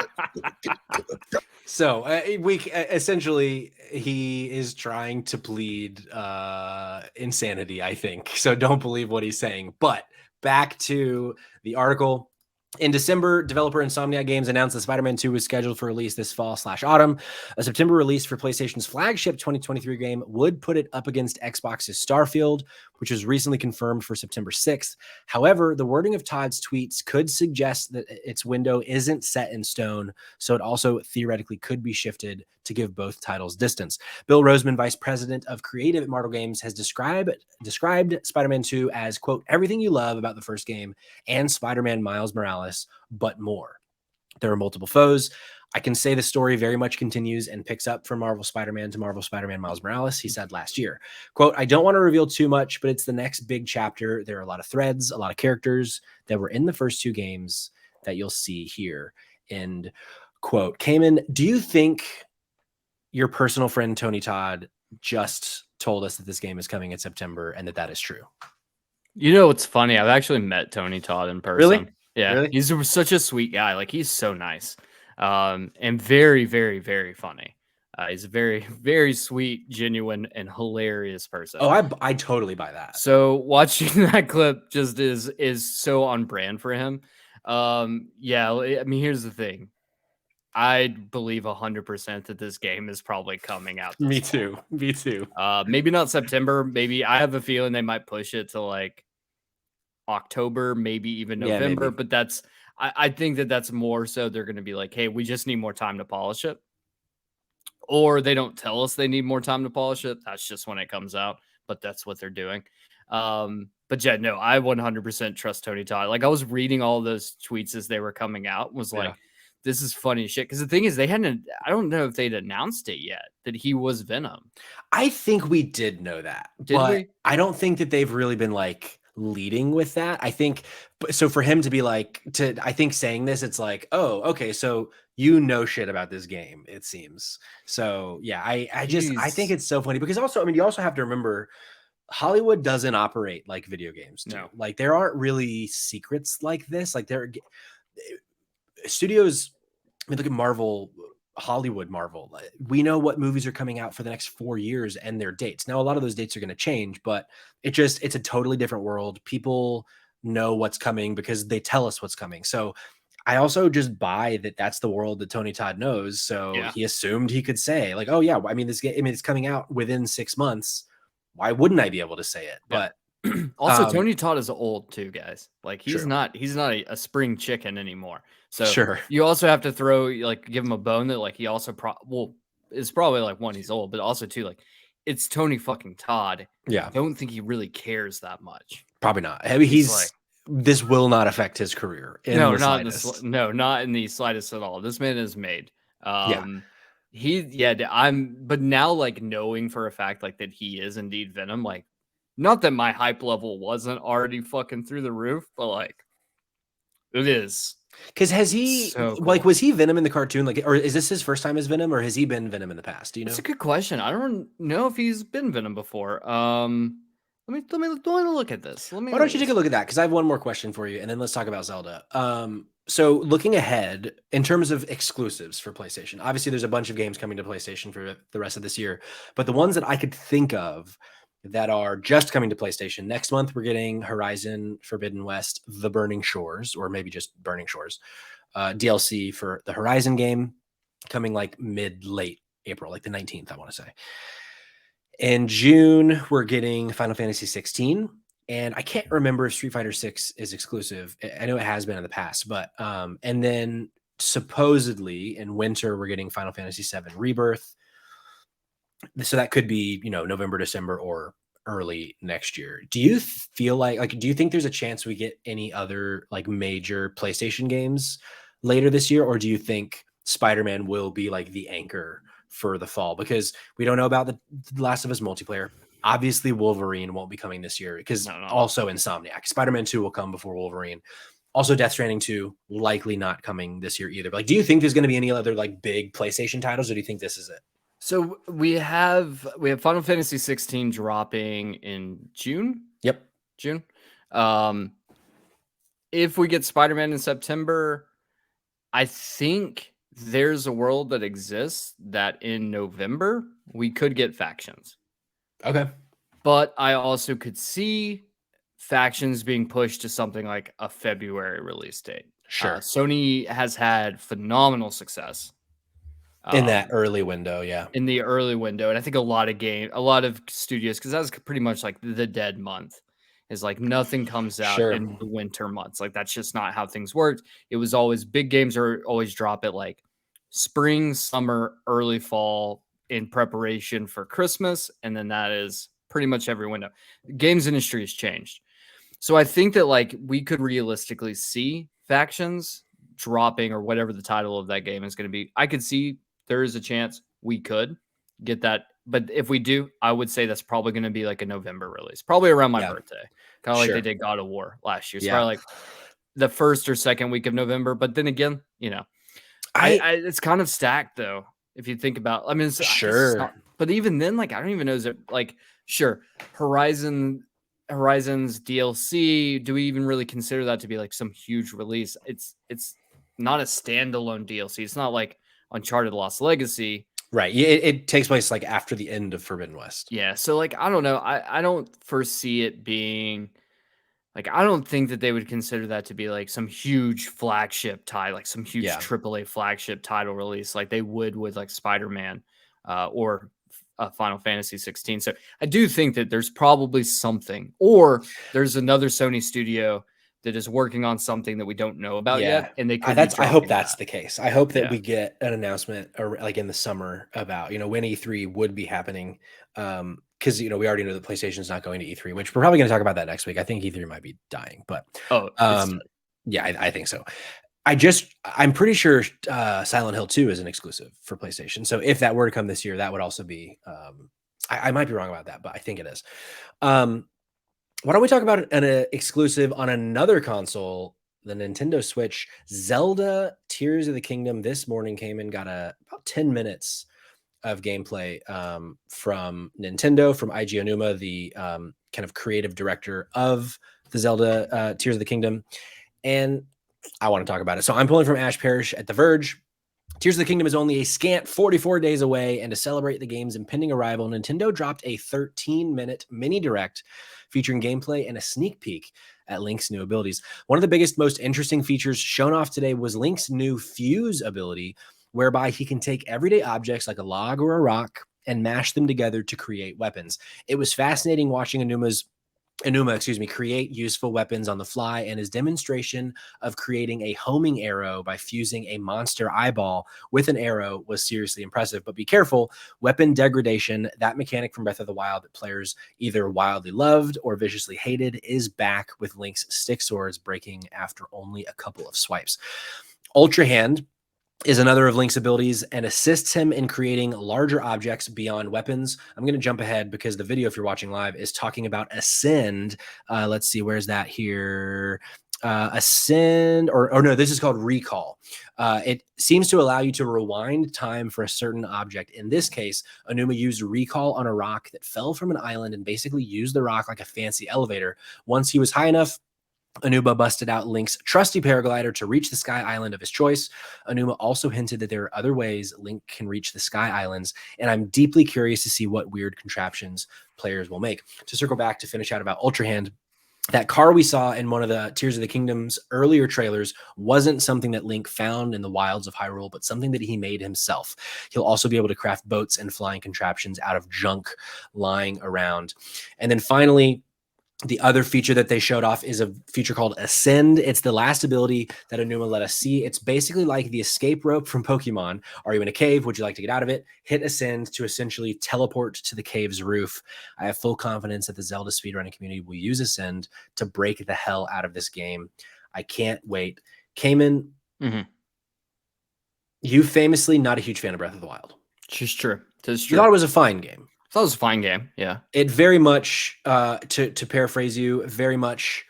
So essentially he is trying to plead insanity, I think. So don't believe what he's saying. But back to the article. In December, developer Insomniac Games announced that Spider-Man 2 was scheduled for release this fall/autumn. A September release for PlayStation's flagship 2023 game would put it up against Xbox's Starfield, which was recently confirmed for September 6th. However, the wording of Todd's tweets could suggest that its window isn't set in stone, so it also theoretically could be shifted to give both titles distance. Bill Roseman, vice president of creative at Marvel Games, has described Spider-Man 2 as, quote, everything you love about the first game and Spider-Man Miles Morales, but more. There are multiple foes. I can say the story very much continues and picks up from Marvel Spider-Man to Marvel Spider-Man Miles Morales, he said last year. Quote, I don't want to reveal too much, but it's the next big chapter. There are a lot of threads, a lot of characters that were in the first 2 games that you'll see here. End quote. Cayman, do you think your personal friend Tony Todd just told us that this game is coming in September and that is true. You know, it's funny. I've actually met Tony Todd in person. Really? Yeah. Really? He's such a sweet guy. Like, he's so nice. And very, very, very funny. He's a very, very sweet, genuine, and hilarious person. Oh, I totally buy that. So watching that clip just is so on brand for him. Yeah, I mean, here's the thing. I believe 100% that this game is probably coming out. Me too. Me too. Maybe not September. Maybe I have a feeling they might push it to like October, maybe even November. Yeah, maybe. But I think that's more so they're going to be like, hey, we just need more time to polish it. Or they don't tell us they need more time to polish it. That's just when it comes out. But that's what they're doing. But yeah, no, I 100% trust Tony Todd. Like, I was reading all those tweets as they were coming out, was like, this is funny shit. Because the thing is, I don't know if they'd announced it yet that he was Venom. I think we did know that. Did we? I don't think that they've really been like leading with that. I think so for him to be like, I think saying this, it's like, oh, okay, so you know shit about this game, it seems. So yeah, I think it's so funny because also, I mean, you also have to remember Hollywood doesn't operate like video games do. No. Like, there aren't really secrets like this. Like, there studios, I mean, look at Marvel, Hollywood Marvel. We know what movies are coming out for the next 4 years and their dates. Now, a lot of those dates are going to change, but it's a totally different world. People know what's coming because they tell us what's coming. So I also just buy that that's the world that Tony Todd knows. So he assumed he could say like, oh yeah, I mean, this game, I mean, it's coming out within 6 months. Why wouldn't I be able to say it? But also, Tony Todd is old too, guys. Like, he's true. not a spring chicken anymore. So you also have to give him a bone that like he also it's probably like, one, he's old, but also two, like, it's Tony fucking Todd. Yeah. I don't think he really cares that much. Probably not. I mean, this will not affect his career. Not in the slightest at all. This man is made. But now, like, knowing for a fact like that he is indeed Venom, like, not that my hype level wasn't already fucking through the roof, but like, it is. Because has he was he Venom in the cartoon? Like, or is this his first time as Venom, or has he been Venom in the past? Do you know? That's a good question. I don't know if he's been Venom before. Let me look at this. Why don't you take a look at that? Because I have one more question for you, and then let's talk about Zelda. So looking ahead in terms of exclusives for PlayStation, obviously there's a bunch of games coming to PlayStation for the rest of this year, but the ones that I could think of that are just coming to PlayStation next month, we're getting Horizon Forbidden West, The Burning Shores, or maybe just Burning Shores, DLC for the Horizon game coming like late April, like the 19th, I want to say. In June, we're getting Final Fantasy 16, and I can't remember if Street Fighter 6 is exclusive. I know it has been in the past, but and then supposedly in winter, we're getting Final Fantasy 7 Rebirth. So that could be, November, December, or early next year. Do you feel like do you think there's a chance we get any other like major PlayStation games later this year? Or do you think Spider-Man will be like the anchor for the fall? Because we don't know about the Last of Us multiplayer. Obviously, Wolverine won't be coming this year because also Insomniac. Spider-Man 2 will come before Wolverine. Also, Death Stranding 2 likely not coming this year either. But like, do you think there's going to be any other like big PlayStation titles, or do you think this is it? So we have Final Fantasy 16 dropping in June. Yep, June. If we get Spider-Man in September, I think there's a world that exists that in November we could get Factions. Okay. But I also could see Factions being pushed to something like a February release date. Sure. Sony has had phenomenal success in that early window, yeah. In the early window. And I think a lot of studios, because that's pretty much like the dead month, is like nothing comes out in the winter months. Like, that's just not how things worked. It was always big games are always drop at like spring, summer, early fall in preparation for Christmas. And then that is pretty much every window. The games industry has changed. So I think that like we could realistically see Factions dropping, or whatever the title of that game is going to be. I could see there is a chance we could get that. But if we do, I would say that's probably going to be like a November release, probably around my birthday, kind of like they did God of War last year. So probably like the first or second week of November. But then again, it's kind of stacked though. If you think about, I mean, sure. not, but even then, like, I don't even know, is it like, sure, Horizon's DLC, do we even really consider that to be like some huge release? It's not a standalone DLC. It's not like Uncharted Lost Legacy. Right. It takes place like after the end of Forbidden West. Yeah. So like, I don't know. I don't foresee it being like, I don't think that they would consider that to be like some huge flagship title, like some huge AAA flagship title release, like they would with like Spider-Man or Final Fantasy 16. So I do think that there's probably something, or there's another Sony studio that is working on something that we don't know about yet, and they could. I hope that's the case. I hope that we get an announcement or like in the summer about when E3 would be happening. Because we already know that PlayStation's not going to E3, which we're probably going to talk about that next week. I think E3 might be dying, but yeah, I think so. I'm pretty sure Silent Hill 2 is an exclusive for PlayStation. So if that were to come this year, that would also be. I might be wrong about that, but I think it is. Why don't we talk about an exclusive on another console, the Nintendo Switch? Zelda Tears of the Kingdom this morning came in, got about 10 minutes of gameplay from Nintendo, from Eiji Onuma, the kind of creative director of the Zelda Tears of the Kingdom. And I want to talk about it. So I'm pulling from Ash Parrish at The Verge. Tears of the Kingdom is only a scant 44 days away, and to celebrate the game's impending arrival, Nintendo dropped a 13-minute mini direct featuring gameplay and a sneak peek at Link's new abilities. One of the biggest, most interesting features shown off today was Link's new Fuse ability, whereby he can take everyday objects like a log or a rock and mash them together to create weapons. It was fascinating watching Onuma, create useful weapons on the fly, and his demonstration of creating a homing arrow by fusing a monster eyeball with an arrow was seriously impressive. But be careful, weapon degradation, that mechanic from Breath of the Wild that players either wildly loved or viciously hated, is back with Link's stick swords breaking after only a couple of swipes. Ultra Hand is another of Link's abilities and assists him in creating larger objects beyond weapons. I'm going to jump ahead because the video, if you're watching live, is talking about Ascend. Let's see, where's that here? Ascend, or no, this is called Recall. It seems to allow you to rewind time for a certain object. In this case, Onuma used Recall on a rock that fell from an island and basically used the rock like a fancy elevator. Once he was high enough, Onuma busted out Link's trusty paraglider to reach the Sky Island of his choice. Onuma also hinted that there are other ways Link can reach the Sky Islands, and I'm deeply curious to see what weird contraptions players will make. To circle back to finish out about Ultra Hand, that car we saw in one of the Tears of the Kingdom's earlier trailers wasn't something that Link found in the wilds of Hyrule, but something that he made himself. He'll also be able to craft boats and flying contraptions out of junk lying around. And then finally, the other feature that they showed off is a feature called Ascend. It's the last ability that Onuma let us see. It's basically like the escape rope from Pokemon. Are you in a cave? Would you like to get out of it? Hit Ascend to essentially teleport to the cave's roof. I have full confidence that the Zelda speedrunning community will use Ascend to break the hell out of this game. I can't wait. Cayman, you famously not a huge fan of Breath of the Wild. It's true. It's You true. thought it was a fine game. I thought it was a fine game. Yeah. It very much, to paraphrase you, very much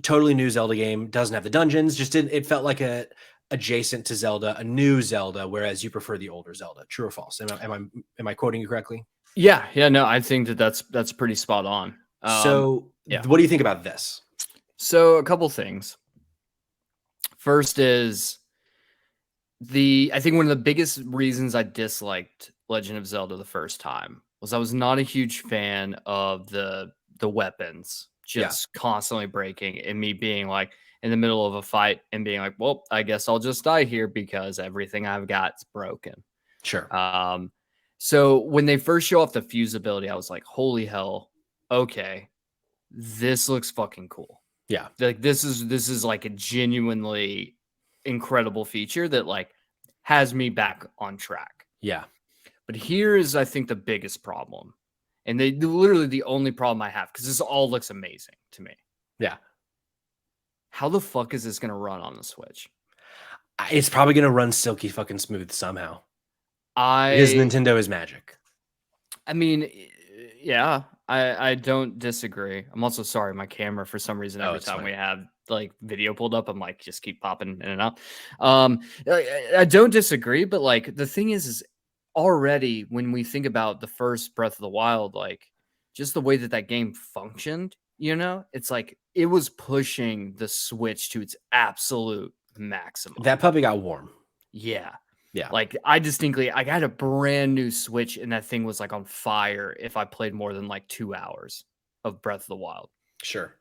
totally new Zelda game. Doesn't have the dungeons. Just didn't. It felt like a adjacent to Zelda, a new Zelda, whereas you prefer the older Zelda. True or false? Am I quoting you correctly? Yeah. No, I think that's pretty spot on. What do you think about this? So a couple things. First is I think one of the biggest reasons I disliked Legend of Zelda the first time was I was not a huge fan of the weapons just constantly breaking, and me being like in the middle of a fight and being like, well, I guess I'll just die here because everything I've got's broken. Sure. So when they first show off the fuse ability, I was like, holy hell, okay, this looks fucking cool. Yeah. Like this is like a genuinely incredible feature that like has me back on track. Yeah. But here is, I think, the biggest problem. And literally the only problem I have, because this all looks amazing to me. Yeah. How the fuck is this going to run on the Switch? It's probably going to run silky fucking smooth somehow. Because Nintendo is magic. I mean, yeah, I don't disagree. I'm also sorry, my camera, for some reason, every time we have like video pulled up, I'm like, just keep popping in and out. I don't disagree, but like the thing is already when we think about the first Breath of the Wild, like just the way that game functioned, it's like it was pushing the Switch to its absolute maximum. That puppy got warm. Yeah. Yeah. Like I got a brand new Switch and that thing was like on fire if I played more than like 2 hours of Breath of the Wild. Sure.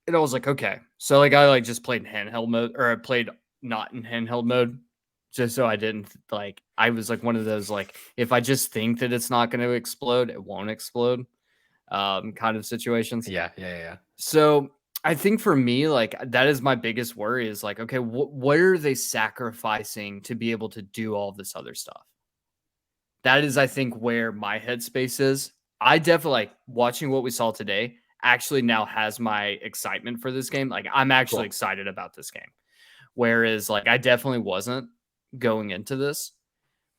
And I was like, okay. So like I just played in handheld mode, or I played not in handheld mode, just so I didn't I was like one of those, like, if I just think that it's not going to explode, it won't explode kind of situations. Yeah. So I think for me, like, that is my biggest worry is like, okay, what are they sacrificing to be able to do all this other stuff? That is, I think, where my headspace is. I definitely, like, watching what we saw today actually now has my excitement for this game. Like, I'm actually excited about this game. Whereas, like, I definitely wasn't going into this.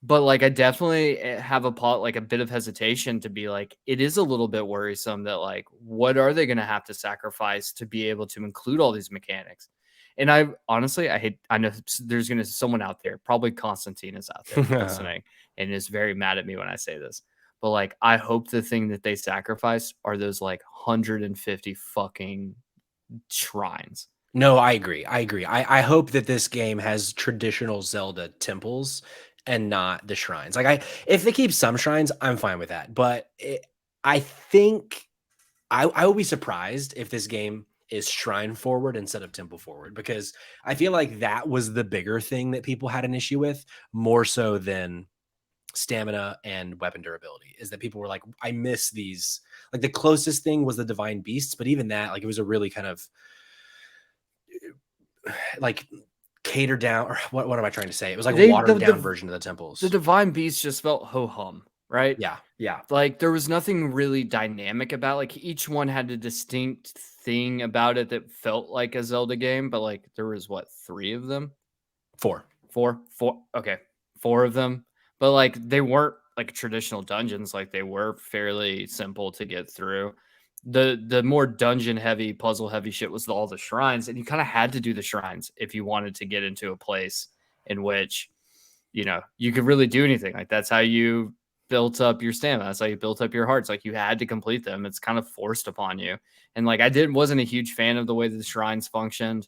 But like, I definitely have a bit of hesitation to be like, it is a little bit worrisome that like, what are they going to have to sacrifice to be able to include all these mechanics? And I honestly, I know there's going to someone out there, probably Constantine is out there listening and is very mad at me when I say this, but like, I hope the thing that they sacrifice are those like 150 fucking shrines. No, I agree. I hope that this game has traditional Zelda temples and not the shrines. Like, if they keep some shrines, I'm fine with that. But I think I will be surprised if this game is shrine forward instead of temple forward, because I feel like that was the bigger thing that people had an issue with, more so than stamina and weapon durability, is that people were like, I miss these. Like, the closest thing was the divine beasts, but even that, like, it was a really kind of like catered down, or what am I trying to say? It was like a watered down version of the temples. The divine beast just felt ho-hum, right? Yeah. Like, there was nothing really dynamic about, like, each one had a distinct thing about it that felt like a Zelda game, but like there was 3 of them? Four. Okay. 4 of them. But like, they weren't like traditional dungeons, like they were fairly simple to get through. The more dungeon heavy, puzzle heavy shit was all the shrines, and you kind of had to do the shrines if you wanted to get into a place in which you could really do anything. Like, that's how you built up your stamina, that's how you built up your hearts. Like, you had to complete them. It's kind of forced upon you. And like, wasn't a huge fan of the way that the shrines functioned.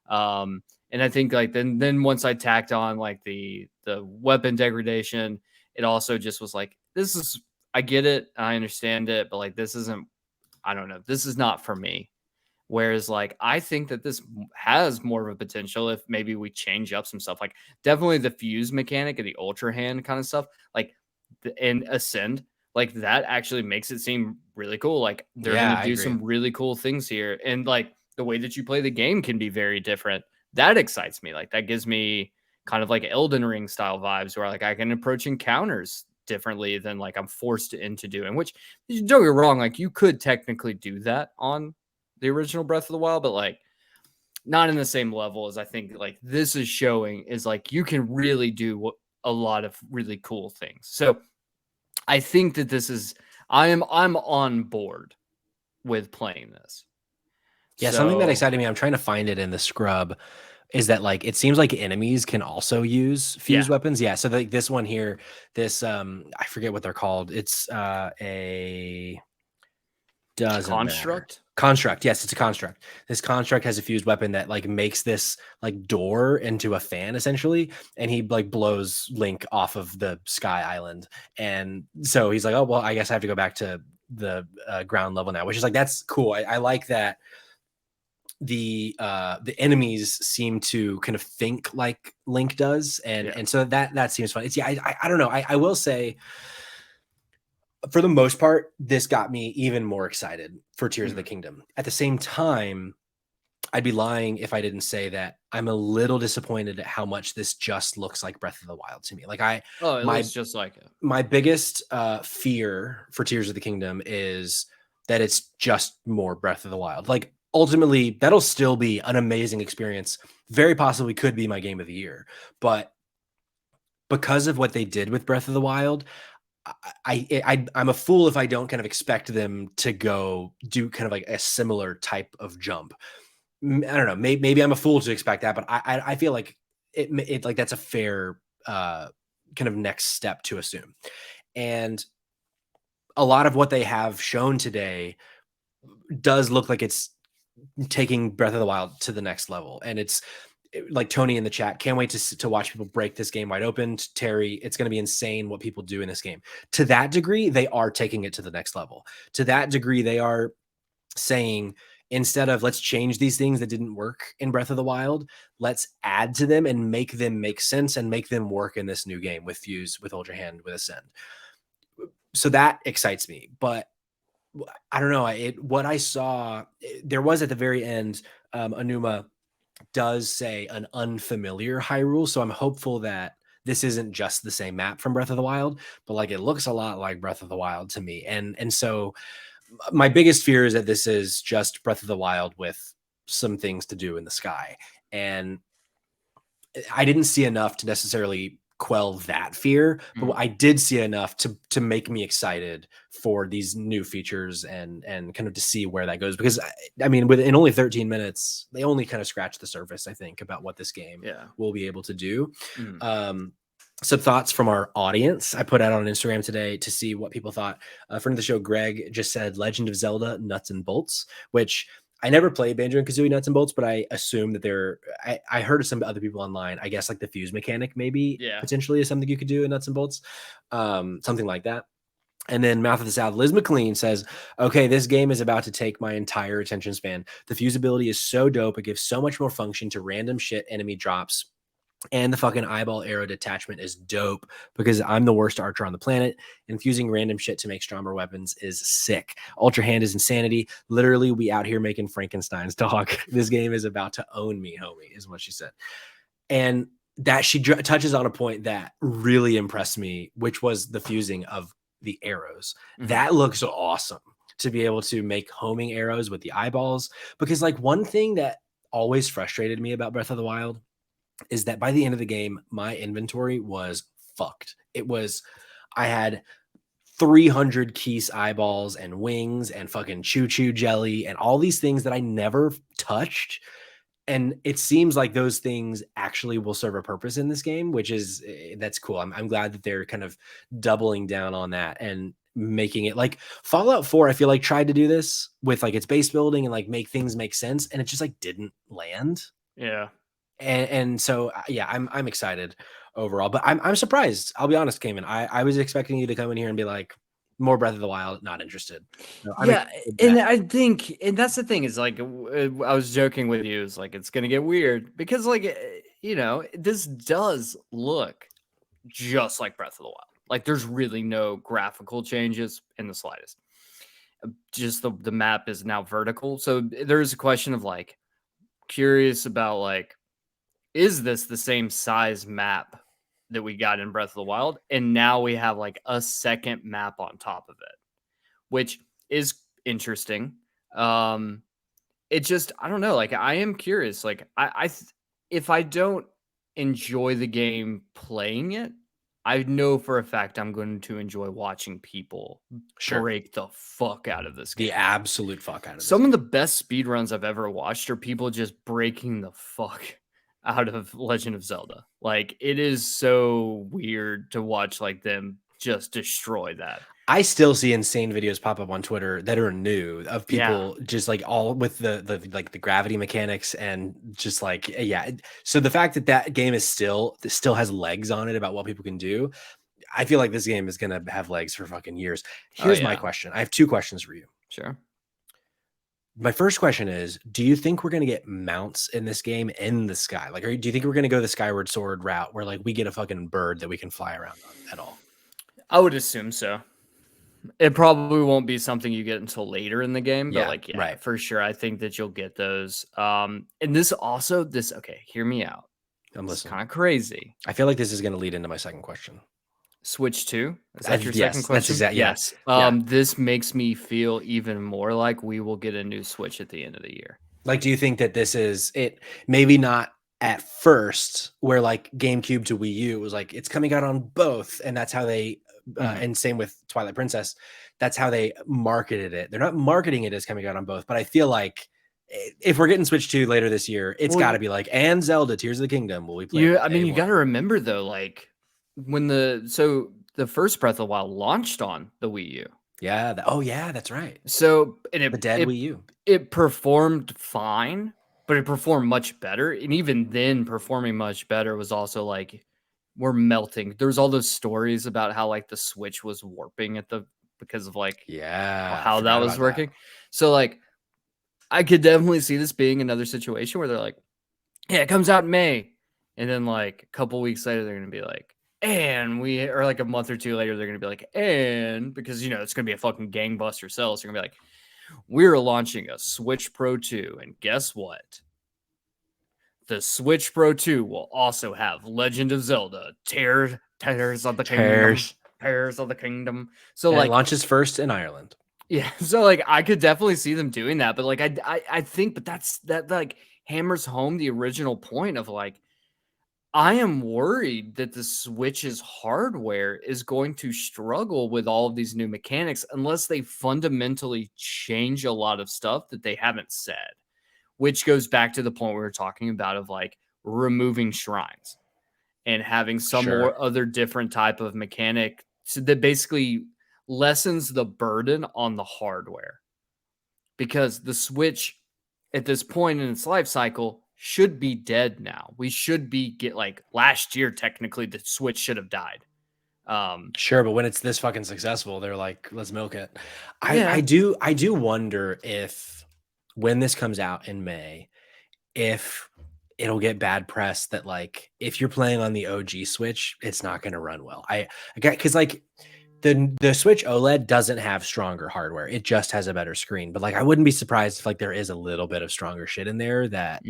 And I think like then once I tacked on like the weapon degradation, it also just was like, I get it, I understand it, but like, this isn't, I don't know, this is not for me. Whereas like, I think that this has more of a potential if maybe we change up some stuff. Like, definitely the fuse mechanic and the ultra hand kind of stuff, like, and ascend, like, that actually makes it seem really cool. Like, they're gonna do some really cool things here, and like, the way that you play the game can be very different. That excites me. Like, that gives me kind of like Elden Ring style vibes, where like I can approach encounters differently than like I'm forced into doing. Which, don't get me wrong, like, you could technically do that on the original Breath of the Wild, but like, not in the same level as I think like this is showing. Is like, you can really do a lot of really cool things. So I think that this is, I'm on board with playing this. Yeah, something that excited me, I'm trying to find it in the scrub, is that like, it seems like enemies can also use fuse weapons. Yeah, so like this one here, this I forget what they're called. It's a construct. Construct. Yes, it's a construct. This construct has a fused weapon that like makes this like door into a fan essentially, and he like blows Link off of the Sky Island, and so he's like, oh well, I guess I have to go back to the ground level now, which is like, that's cool. I like that the enemies seem to kind of think like Link does, and so that seems fun. It's I don't know. I will say, for the most part, this got me even more excited for Tears of the Kingdom. At the same time, I'd be lying if I didn't say that I'm a little disappointed at how much this just looks like Breath of the Wild to me. Like, it looks just like it. My biggest fear for Tears of the Kingdom is that it's just more Breath of the Wild. Like, ultimately, that'll still be an amazing experience. Very possibly could be my game of the year. But because of what they did with Breath of the Wild, I'm a fool if I don't kind of expect them to go do kind of like a similar type of jump. I don't know. Maybe I'm a fool to expect that, but I feel like it like that's a fair kind of next step to assume. And a lot of what they have shown today does look like it's taking Breath of the Wild to the next level. And it's like Tony in the chat, can't wait to watch people break this game wide open. Terry, it's going to be insane what people do in this game. To that degree, they are taking it to the next level. To that degree, they are saying, instead of let's change these things that didn't work in Breath of the Wild, let's add to them and make them make sense and make them work in this new game with Fuse, with Hold Your Hand, with Ascend. So that excites me. But I don't know. What I saw, there was at the very end, Anuma does say an unfamiliar Hyrule. So I'm hopeful that this isn't just the same map from Breath of the Wild, but like it looks a lot like Breath of the Wild to me. And so my biggest fear is that this is just Breath of the Wild with some things to do in the sky. And I didn't see enough to necessarily quell that fear, but I did see enough to make me excited for these new features and kind of to see where that goes. Because I mean, within only 13 minutes, they only kind of scratched the surface, I think, about what this game will be able to do. Some thoughts from our audience I put out on Instagram today to see what people thought. A friend of the show, Greg, just said Legend of Zelda nuts and bolts, which I never played Banjo-Kazooie nuts and bolts, but I assume that I heard of some other people online, I guess like the fuse mechanic maybe potentially is something you could do in nuts and bolts, something like that. And then Mouth of the South, Liz McLean says, okay, this game is about to take my entire attention span. The fuse ability is so dope. It gives so much more function to random shit enemy drops. And the fucking eyeball arrow detachment is dope because I'm the worst archer on the planet. Infusing random shit to make stronger weapons is sick. Ultra Hand is insanity. Literally, we out here making Frankenstein's dog. This game is about to own me, homie, is what she said. And that she touches on a point that really impressed me, which was the fusing of the arrows. That looks awesome to be able to make homing arrows with the eyeballs. Because like one thing that always frustrated me about Breath of the Wild is that by the end of the game, my inventory was fucked. I had 300 Keese eyeballs and wings and fucking choo-choo jelly and all these things that I never touched. And it seems like those things actually will serve a purpose in this game, that's cool. I'm glad that they're kind of doubling down on that and making it like Fallout 4. I feel like tried to do this with like its base building and like make things make sense. And it just like didn't land. Yeah. And so, yeah, I'm excited overall, but I'm surprised. I'll be honest, Cayman. I was expecting you to come in here and be like, more Breath of the Wild, not interested. No, and I think, and that's the thing is like, I was joking with you, is like, it's going to get weird because like, you know, this does look just like Breath of the Wild. Like there's really no graphical changes in the slightest. Just the map is now vertical. So there's a question of like, curious about like, is this the same size map that we got in Breath of the Wild? And now we have like a second map on top of it, which is interesting. It just, I don't know. Like I am curious. Like if I don't enjoy the game playing it, I know for a fact I'm going to enjoy watching people break the fuck out of this game. The absolute fuck out of this Some of the best speedruns I've ever watched are people just breaking the fuck out of Legend of Zelda. Like it is so weird to watch like them just destroy that. I still see insane videos pop up on Twitter that are new of people just like all with the like the gravity mechanics and just like, So the fact that game is still has legs on it about what people can do. I feel like this game is going to have legs for fucking years. Here's my question. I have two questions for you. Sure. My first question is, do you think we're going to get mounts in this game in the sky? Like, do you think we're going to go the Skyward Sword route where like we get a fucking bird that we can fly around on at all? I would assume so. It probably won't be something you get until later in the game, but right, for sure. I think that you'll get those. And this also, okay, hear me out. I'm listening. Kind of crazy. I feel like this is going to lead into my second question. Switch 2? Is that your second question? That's exactly, yes. This makes me feel even more like we will get a new Switch at the end of the year. Like, do you think that this is it? Maybe not at first, where like GameCube to Wii U was like, it's coming out on both. And that's how they, and same with Twilight Princess, that's how they marketed it. They're not marketing it as coming out on both, but I feel like if we're getting Switch 2 later this year, it's got to be like, and Zelda Tears of the Kingdom will we play? I mean, you got to remember though, like when the first Breath of the Wild launched on the Wii U. Yeah. Oh yeah, that's right. So the dead Wii U. It performed fine, but it performed much better. And even then, performing much better was also like we're melting. There's all those stories about how like the Switch was warping because of like how that was working. That. So like I could definitely see this being another situation where they're like, yeah, it comes out in May. And then like a couple weeks later, they're going to be like, or like a month or two later, they're going to be like, because, it's going to be a fucking gangbuster sell. So you're going to be like, we're launching a Switch Pro 2. And guess what? The Switch Pro 2 will also have Legend of Zelda, Tears of the Kingdom. Tears of the Kingdom. So and it launches first in Ireland. Yeah. So like I could definitely see them doing that. But like I think, but that like hammers home the original point of like, I am worried that the Switch's hardware is going to struggle with all of these new mechanics unless they fundamentally change a lot of stuff that they haven't said, which goes back to the point we were talking about of like removing shrines and having some more other different type of mechanic that basically lessens the burden on the hardware. Because the Switch at this point in its life cycle should be dead now. We should be last year, technically, the Switch should have died. Sure, but when it's this fucking successful, they're like, let's milk it. I do wonder if when this comes out in May, if it'll get bad press that like if you're playing on the OG Switch, it's not going to run well. Because like the Switch OLED doesn't have stronger hardware. It just has a better screen. But like I wouldn't be surprised if like there is a little bit of stronger shit in there that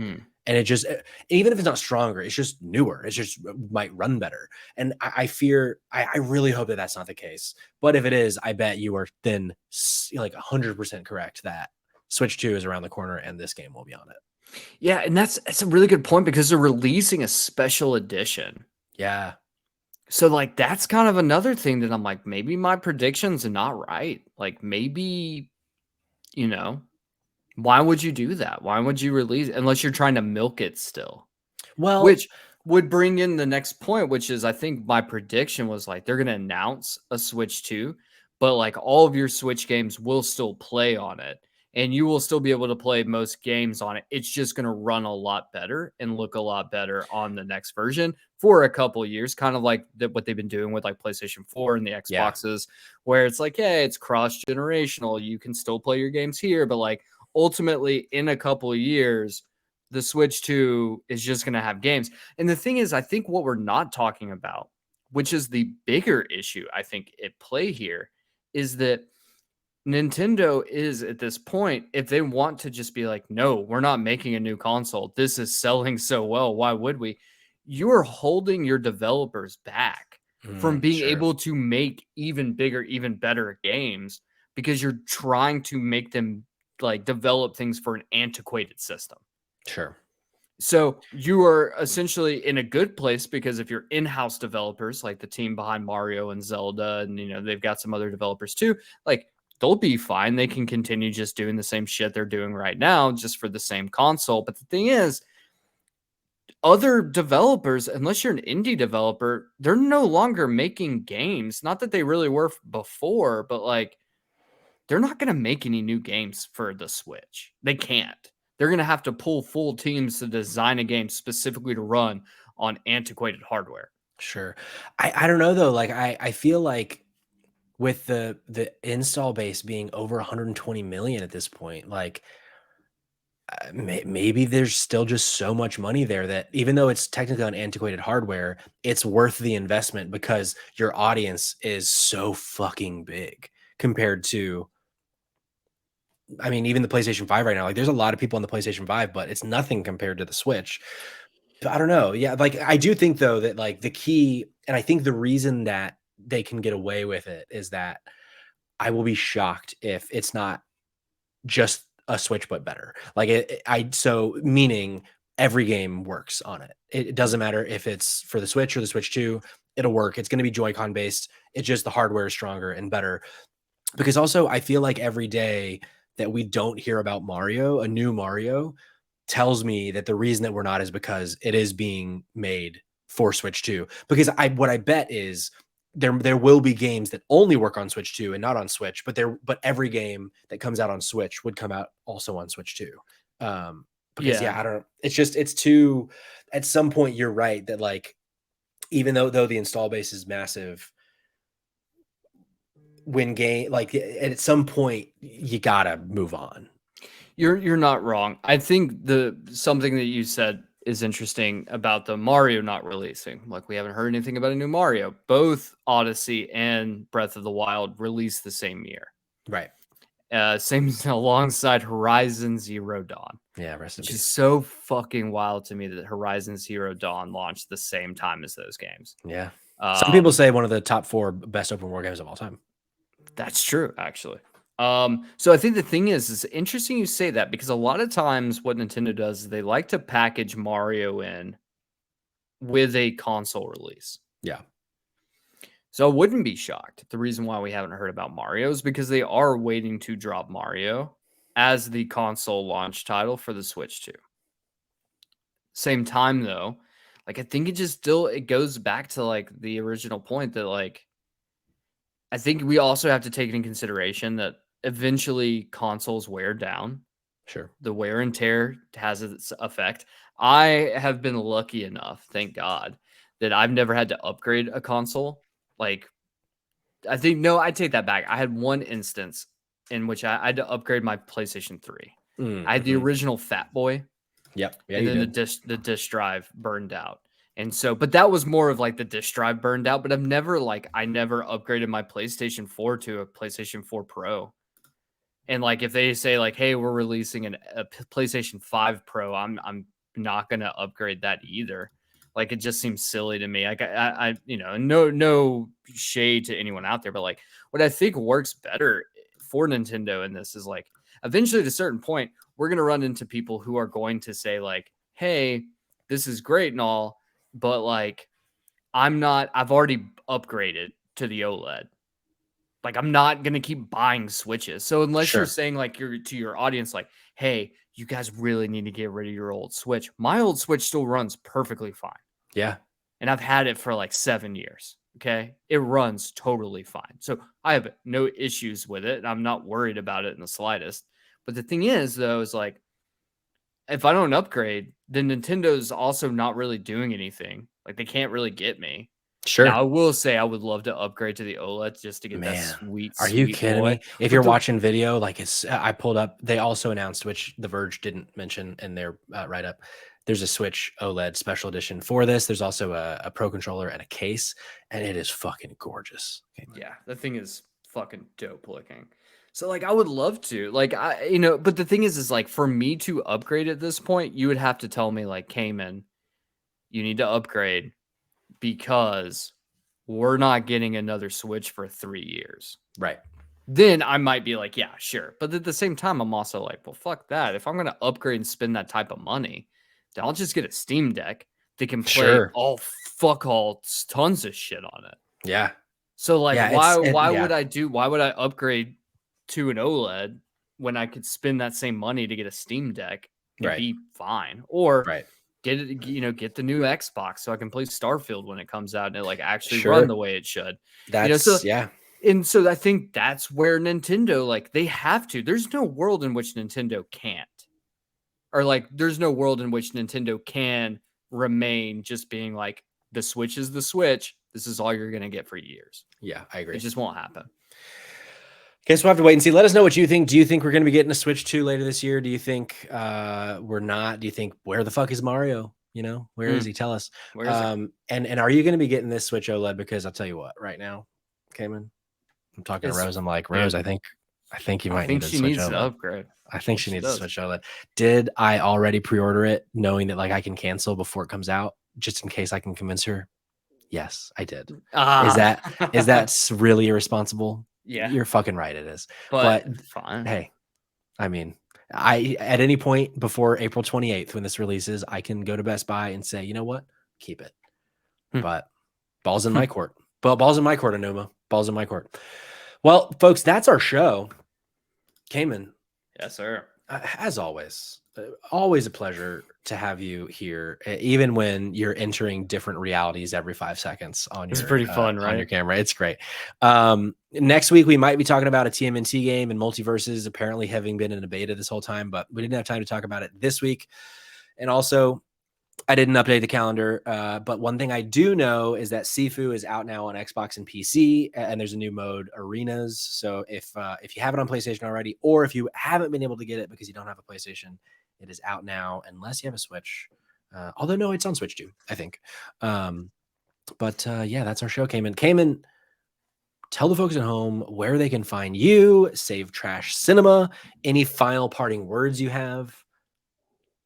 and it just, even if it's not stronger, it's just newer. It just might run better. And I fear, I really hope that that's not the case. But if it is, I bet you are then like 100% correct that Switch 2 is around the corner and this game will be on it. Yeah, and that's a really good point because they're releasing a special edition. Yeah. So like that's kind of another thing that I'm like, maybe my predictions are not right. Like maybe, why would you do that? Why would you release unless you're trying to milk it still? Well, which would bring in the next point, which is I think my prediction was like they're going to announce a Switch 2, but like all of your Switch games will still play on it. And you will still be able to play most games on it. It's just going to run a lot better and look a lot better on the next version for a couple of years, kind of like what they've been doing with like PlayStation 4 and the Xboxes, where it's like, yeah, it's cross-generational. You can still play your games here, but like ultimately in a couple of years, the Switch 2 is just going to have games. And the thing is, I think what we're not talking about, which is the bigger issue, I think at play here, is that Nintendo is at this point, if they want to just be like, no, we're not making a new console. This is selling so well. Why would we? You're holding your developers back from being able to make even bigger, even better games because you're trying to make them like develop things for an antiquated system. Sure. So you are essentially in a good place because if you're in-house developers, like the team behind Mario and Zelda, and they've got some other developers too, like they'll be fine. They can continue just doing the same shit they're doing right now, just for the same console. But the thing is, other developers, unless you're an indie developer, they're no longer making games. Not that they really were before, but like they're not going to make any new games for the Switch. They can't. They're going to have to pull full teams to design a game specifically to run on antiquated hardware. Sure. I don't know though. Like I feel like with the install base being over 120 million at this point, like maybe there's still just so much money there that even though it's technically on antiquated hardware, it's worth the investment because your audience is so fucking big compared to, I mean, even the PlayStation 5 right now, like there's a lot of people on the PlayStation 5, but it's nothing compared to the Switch. But I don't know. Yeah. Like I do think though that like the key, and I think the reason that they can get away with it is that I will be shocked if it's not just a Switch, but better. Like so meaning every game works on it. It doesn't matter if it's for the Switch or the Switch 2, it'll work. It's going to be Joy-Con based. It's just the hardware is stronger and better. Because also I feel like every day that we don't hear about Mario, a new Mario, tells me that the reason that we're not is because it is being made for Switch 2, because what I bet is there will be games that only work on Switch 2 and not on Switch, but every game that comes out on Switch would come out also on Switch 2. Because I don't, it's too, at some point you're right that like, even though the install base is massive, when game, like at some point you gotta move on. You're not wrong. I think something that you said is interesting about the Mario not releasing. Like, we haven't heard anything about a new Mario. Both Odyssey and Breath of the Wild released the same year. Right. Same alongside Horizon Zero Dawn. Yeah, which is so fucking wild to me that Horizon Zero Dawn launched the same time as those games. Yeah. Some people say one of the top 4 best open world games of all time. That's true, actually. So I think the thing is interesting you say that, because a lot of times what Nintendo does is they like to package Mario in with a console release. Yeah. So I wouldn't be shocked. The reason why we haven't heard about Mario is because they are waiting to drop Mario as the console launch title for the Switch 2. Same time though, like I think it goes back to like the original point that like I think we also have to take into consideration that eventually consoles wear down. Sure. The wear and tear has its effect. I have been lucky enough, thank God, that I've never had to upgrade a console. Like, I take that back. I had one instance in which I had to upgrade my PlayStation 3. I had the original Fat Boy. Yep. Yeah, and then the disk drive burned out. And so, but that was more of like the disk drive burned out, but I never upgraded my PlayStation 4 to a PlayStation 4 Pro. And like, if they say like, hey, we're releasing a PlayStation 5 Pro, I'm not going to upgrade that either. Like, it just seems silly to me. Like I no shade to anyone out there, but like what I think works better for Nintendo in this is like, eventually at a certain point, we're going to run into people who are going to say like, hey, this is great and all, but like, I've already upgraded to the OLED. Like, I'm not going to keep buying Switches. So unless you're saying like to your audience, like, hey, you guys really need to get rid of your old Switch. My old Switch still runs perfectly fine. Yeah. And I've had it for like 7 years. Okay. It runs totally fine. So I have no issues with it. I'm not worried about it in the slightest. But the thing is, though, is like, if I don't upgrade, then Nintendo's also not really doing anything. Like, they can't really get me. Sure. Now, I will say I would love to upgrade to the OLED just to get that sweet. Are you kidding me? If you're watching video, like I pulled up, they also announced, which The Verge didn't mention in their write-up, there's a Switch OLED special edition for this. There's also a Pro controller and a case, and it is fucking gorgeous. Yeah, the thing is fucking dope looking. So like, I would love to, like, but the thing is like, for me to upgrade at this point, you would have to tell me like, Cayman, you need to upgrade because we're not getting another Switch for 3 years. Right. Then I might be like, yeah, sure. But at the same time, I'm also like, well, fuck that. If I'm going to upgrade and spend that type of money, then I'll just get a Steam Deck that can play tons of shit on it. Yeah. So like, why would I upgrade to an OLED when I could spend that same money to get a Steam Deck and be fine? Or get the new Xbox so I can play Starfield when it comes out and it like actually run the way it should. And so I think that's where Nintendo, like, they have to. There's no world in which Nintendo can't. Or like, there's no world in which Nintendo can remain just being like, the Switch is the Switch. This is all you're going to get for years. Yeah, I agree. It just won't happen. Guess we'll have to wait and see. Let us know what you think. Do you think we're going to be getting a Switch 2 later this year? Do you think we're not? Do you think, where the fuck is Mario? You know, where is he? Tell us. Where is and are you going to be getting this Switch OLED? Because I'll tell you what, right now, Cayman, I'm talking to Rose. I'm like, Rose, I think you might need a Switch OLED. To upgrade. I think she needs a Switch OLED. Did I already pre-order it knowing that like I can cancel before it comes out just in case I can convince her? Yes, I did. Is that really irresponsible? Yeah, you're fucking right. It is, but fine. Hey, I mean, at any point before April 28th, when this releases, I can go to Best Buy and say, you know what, keep it. But balls in my court. But balls in my court, Anoma. Balls in my court. Well, folks, that's our show. Cayman. Yes, sir. As always, always a pleasure to have you here, even when you're entering different realities every 5 seconds on your. It's pretty fun, right? On your camera. It's great. Next week we might be talking about a TMNT game and multiverses, apparently having been in a beta this whole time, but we didn't have time to talk about it this week. And also, I didn't update the calendar, but one thing I do know is that Sifu is out now on Xbox and PC, and there's a new mode, Arenas. So if you have it on PlayStation already, or if you haven't been able to get it because you don't have a PlayStation, it is out now, unless you have a Switch. Although, no, it's on Switch too, I think. But yeah, that's our show, Cayman. Cayman, tell the folks at home where they can find you, Save Trash Cinema, any final parting words you have.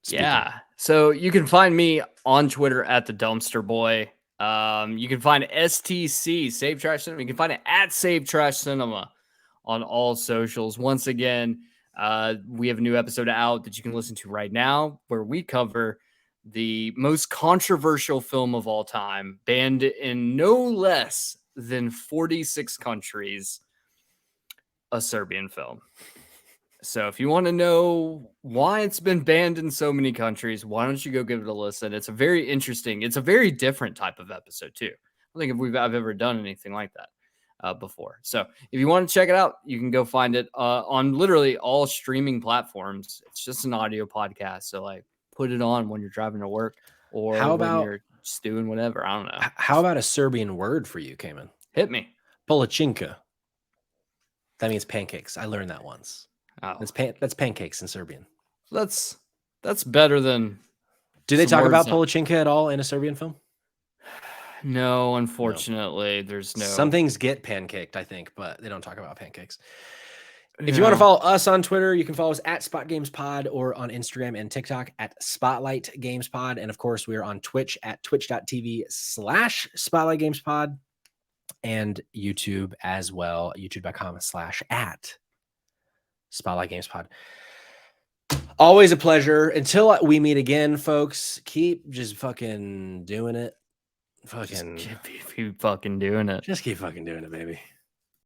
Yeah. So you can find me on Twitter at the Dumpster Boy. You can find STC, Save Trash Cinema. You can find it at Save Trash Cinema on all socials. Once again, we have a new episode out that you can listen to right now where we cover the most controversial film of all time, banned in no less than 46 countries, a Serbian film. So if you want to know why it's been banned in so many countries, why don't you go give it a listen? It's a very interesting, it's a very different type of episode too. I don't think I've ever done anything like that before. So if you want to check it out, you can go find it on literally all streaming platforms. It's just an audio podcast. So like put it on when you're driving to work or when you're just doing whatever. I don't know. How about a Serbian word for you, Cayman? Hit me. Polachinka. That means pancakes. I learned that once. Oh. That's pancakes in Serbian. That's better than. Do they talk about Polachinka at all in a Serbian film? No, unfortunately, there's no. Some things get pancaked, I think, but they don't talk about pancakes. If you want to follow us on Twitter, you can follow us at Spot Games Pod or on Instagram and TikTok at Spotlight Games Pod. And of course, we are on Twitch at twitch.tv/Spotlight Games Pod and YouTube as well, youtube.com/at Spotlight Games Pod. Always a pleasure. Until we meet again, folks, keep just fucking doing it. Keep fucking doing it. Just keep fucking doing it, baby.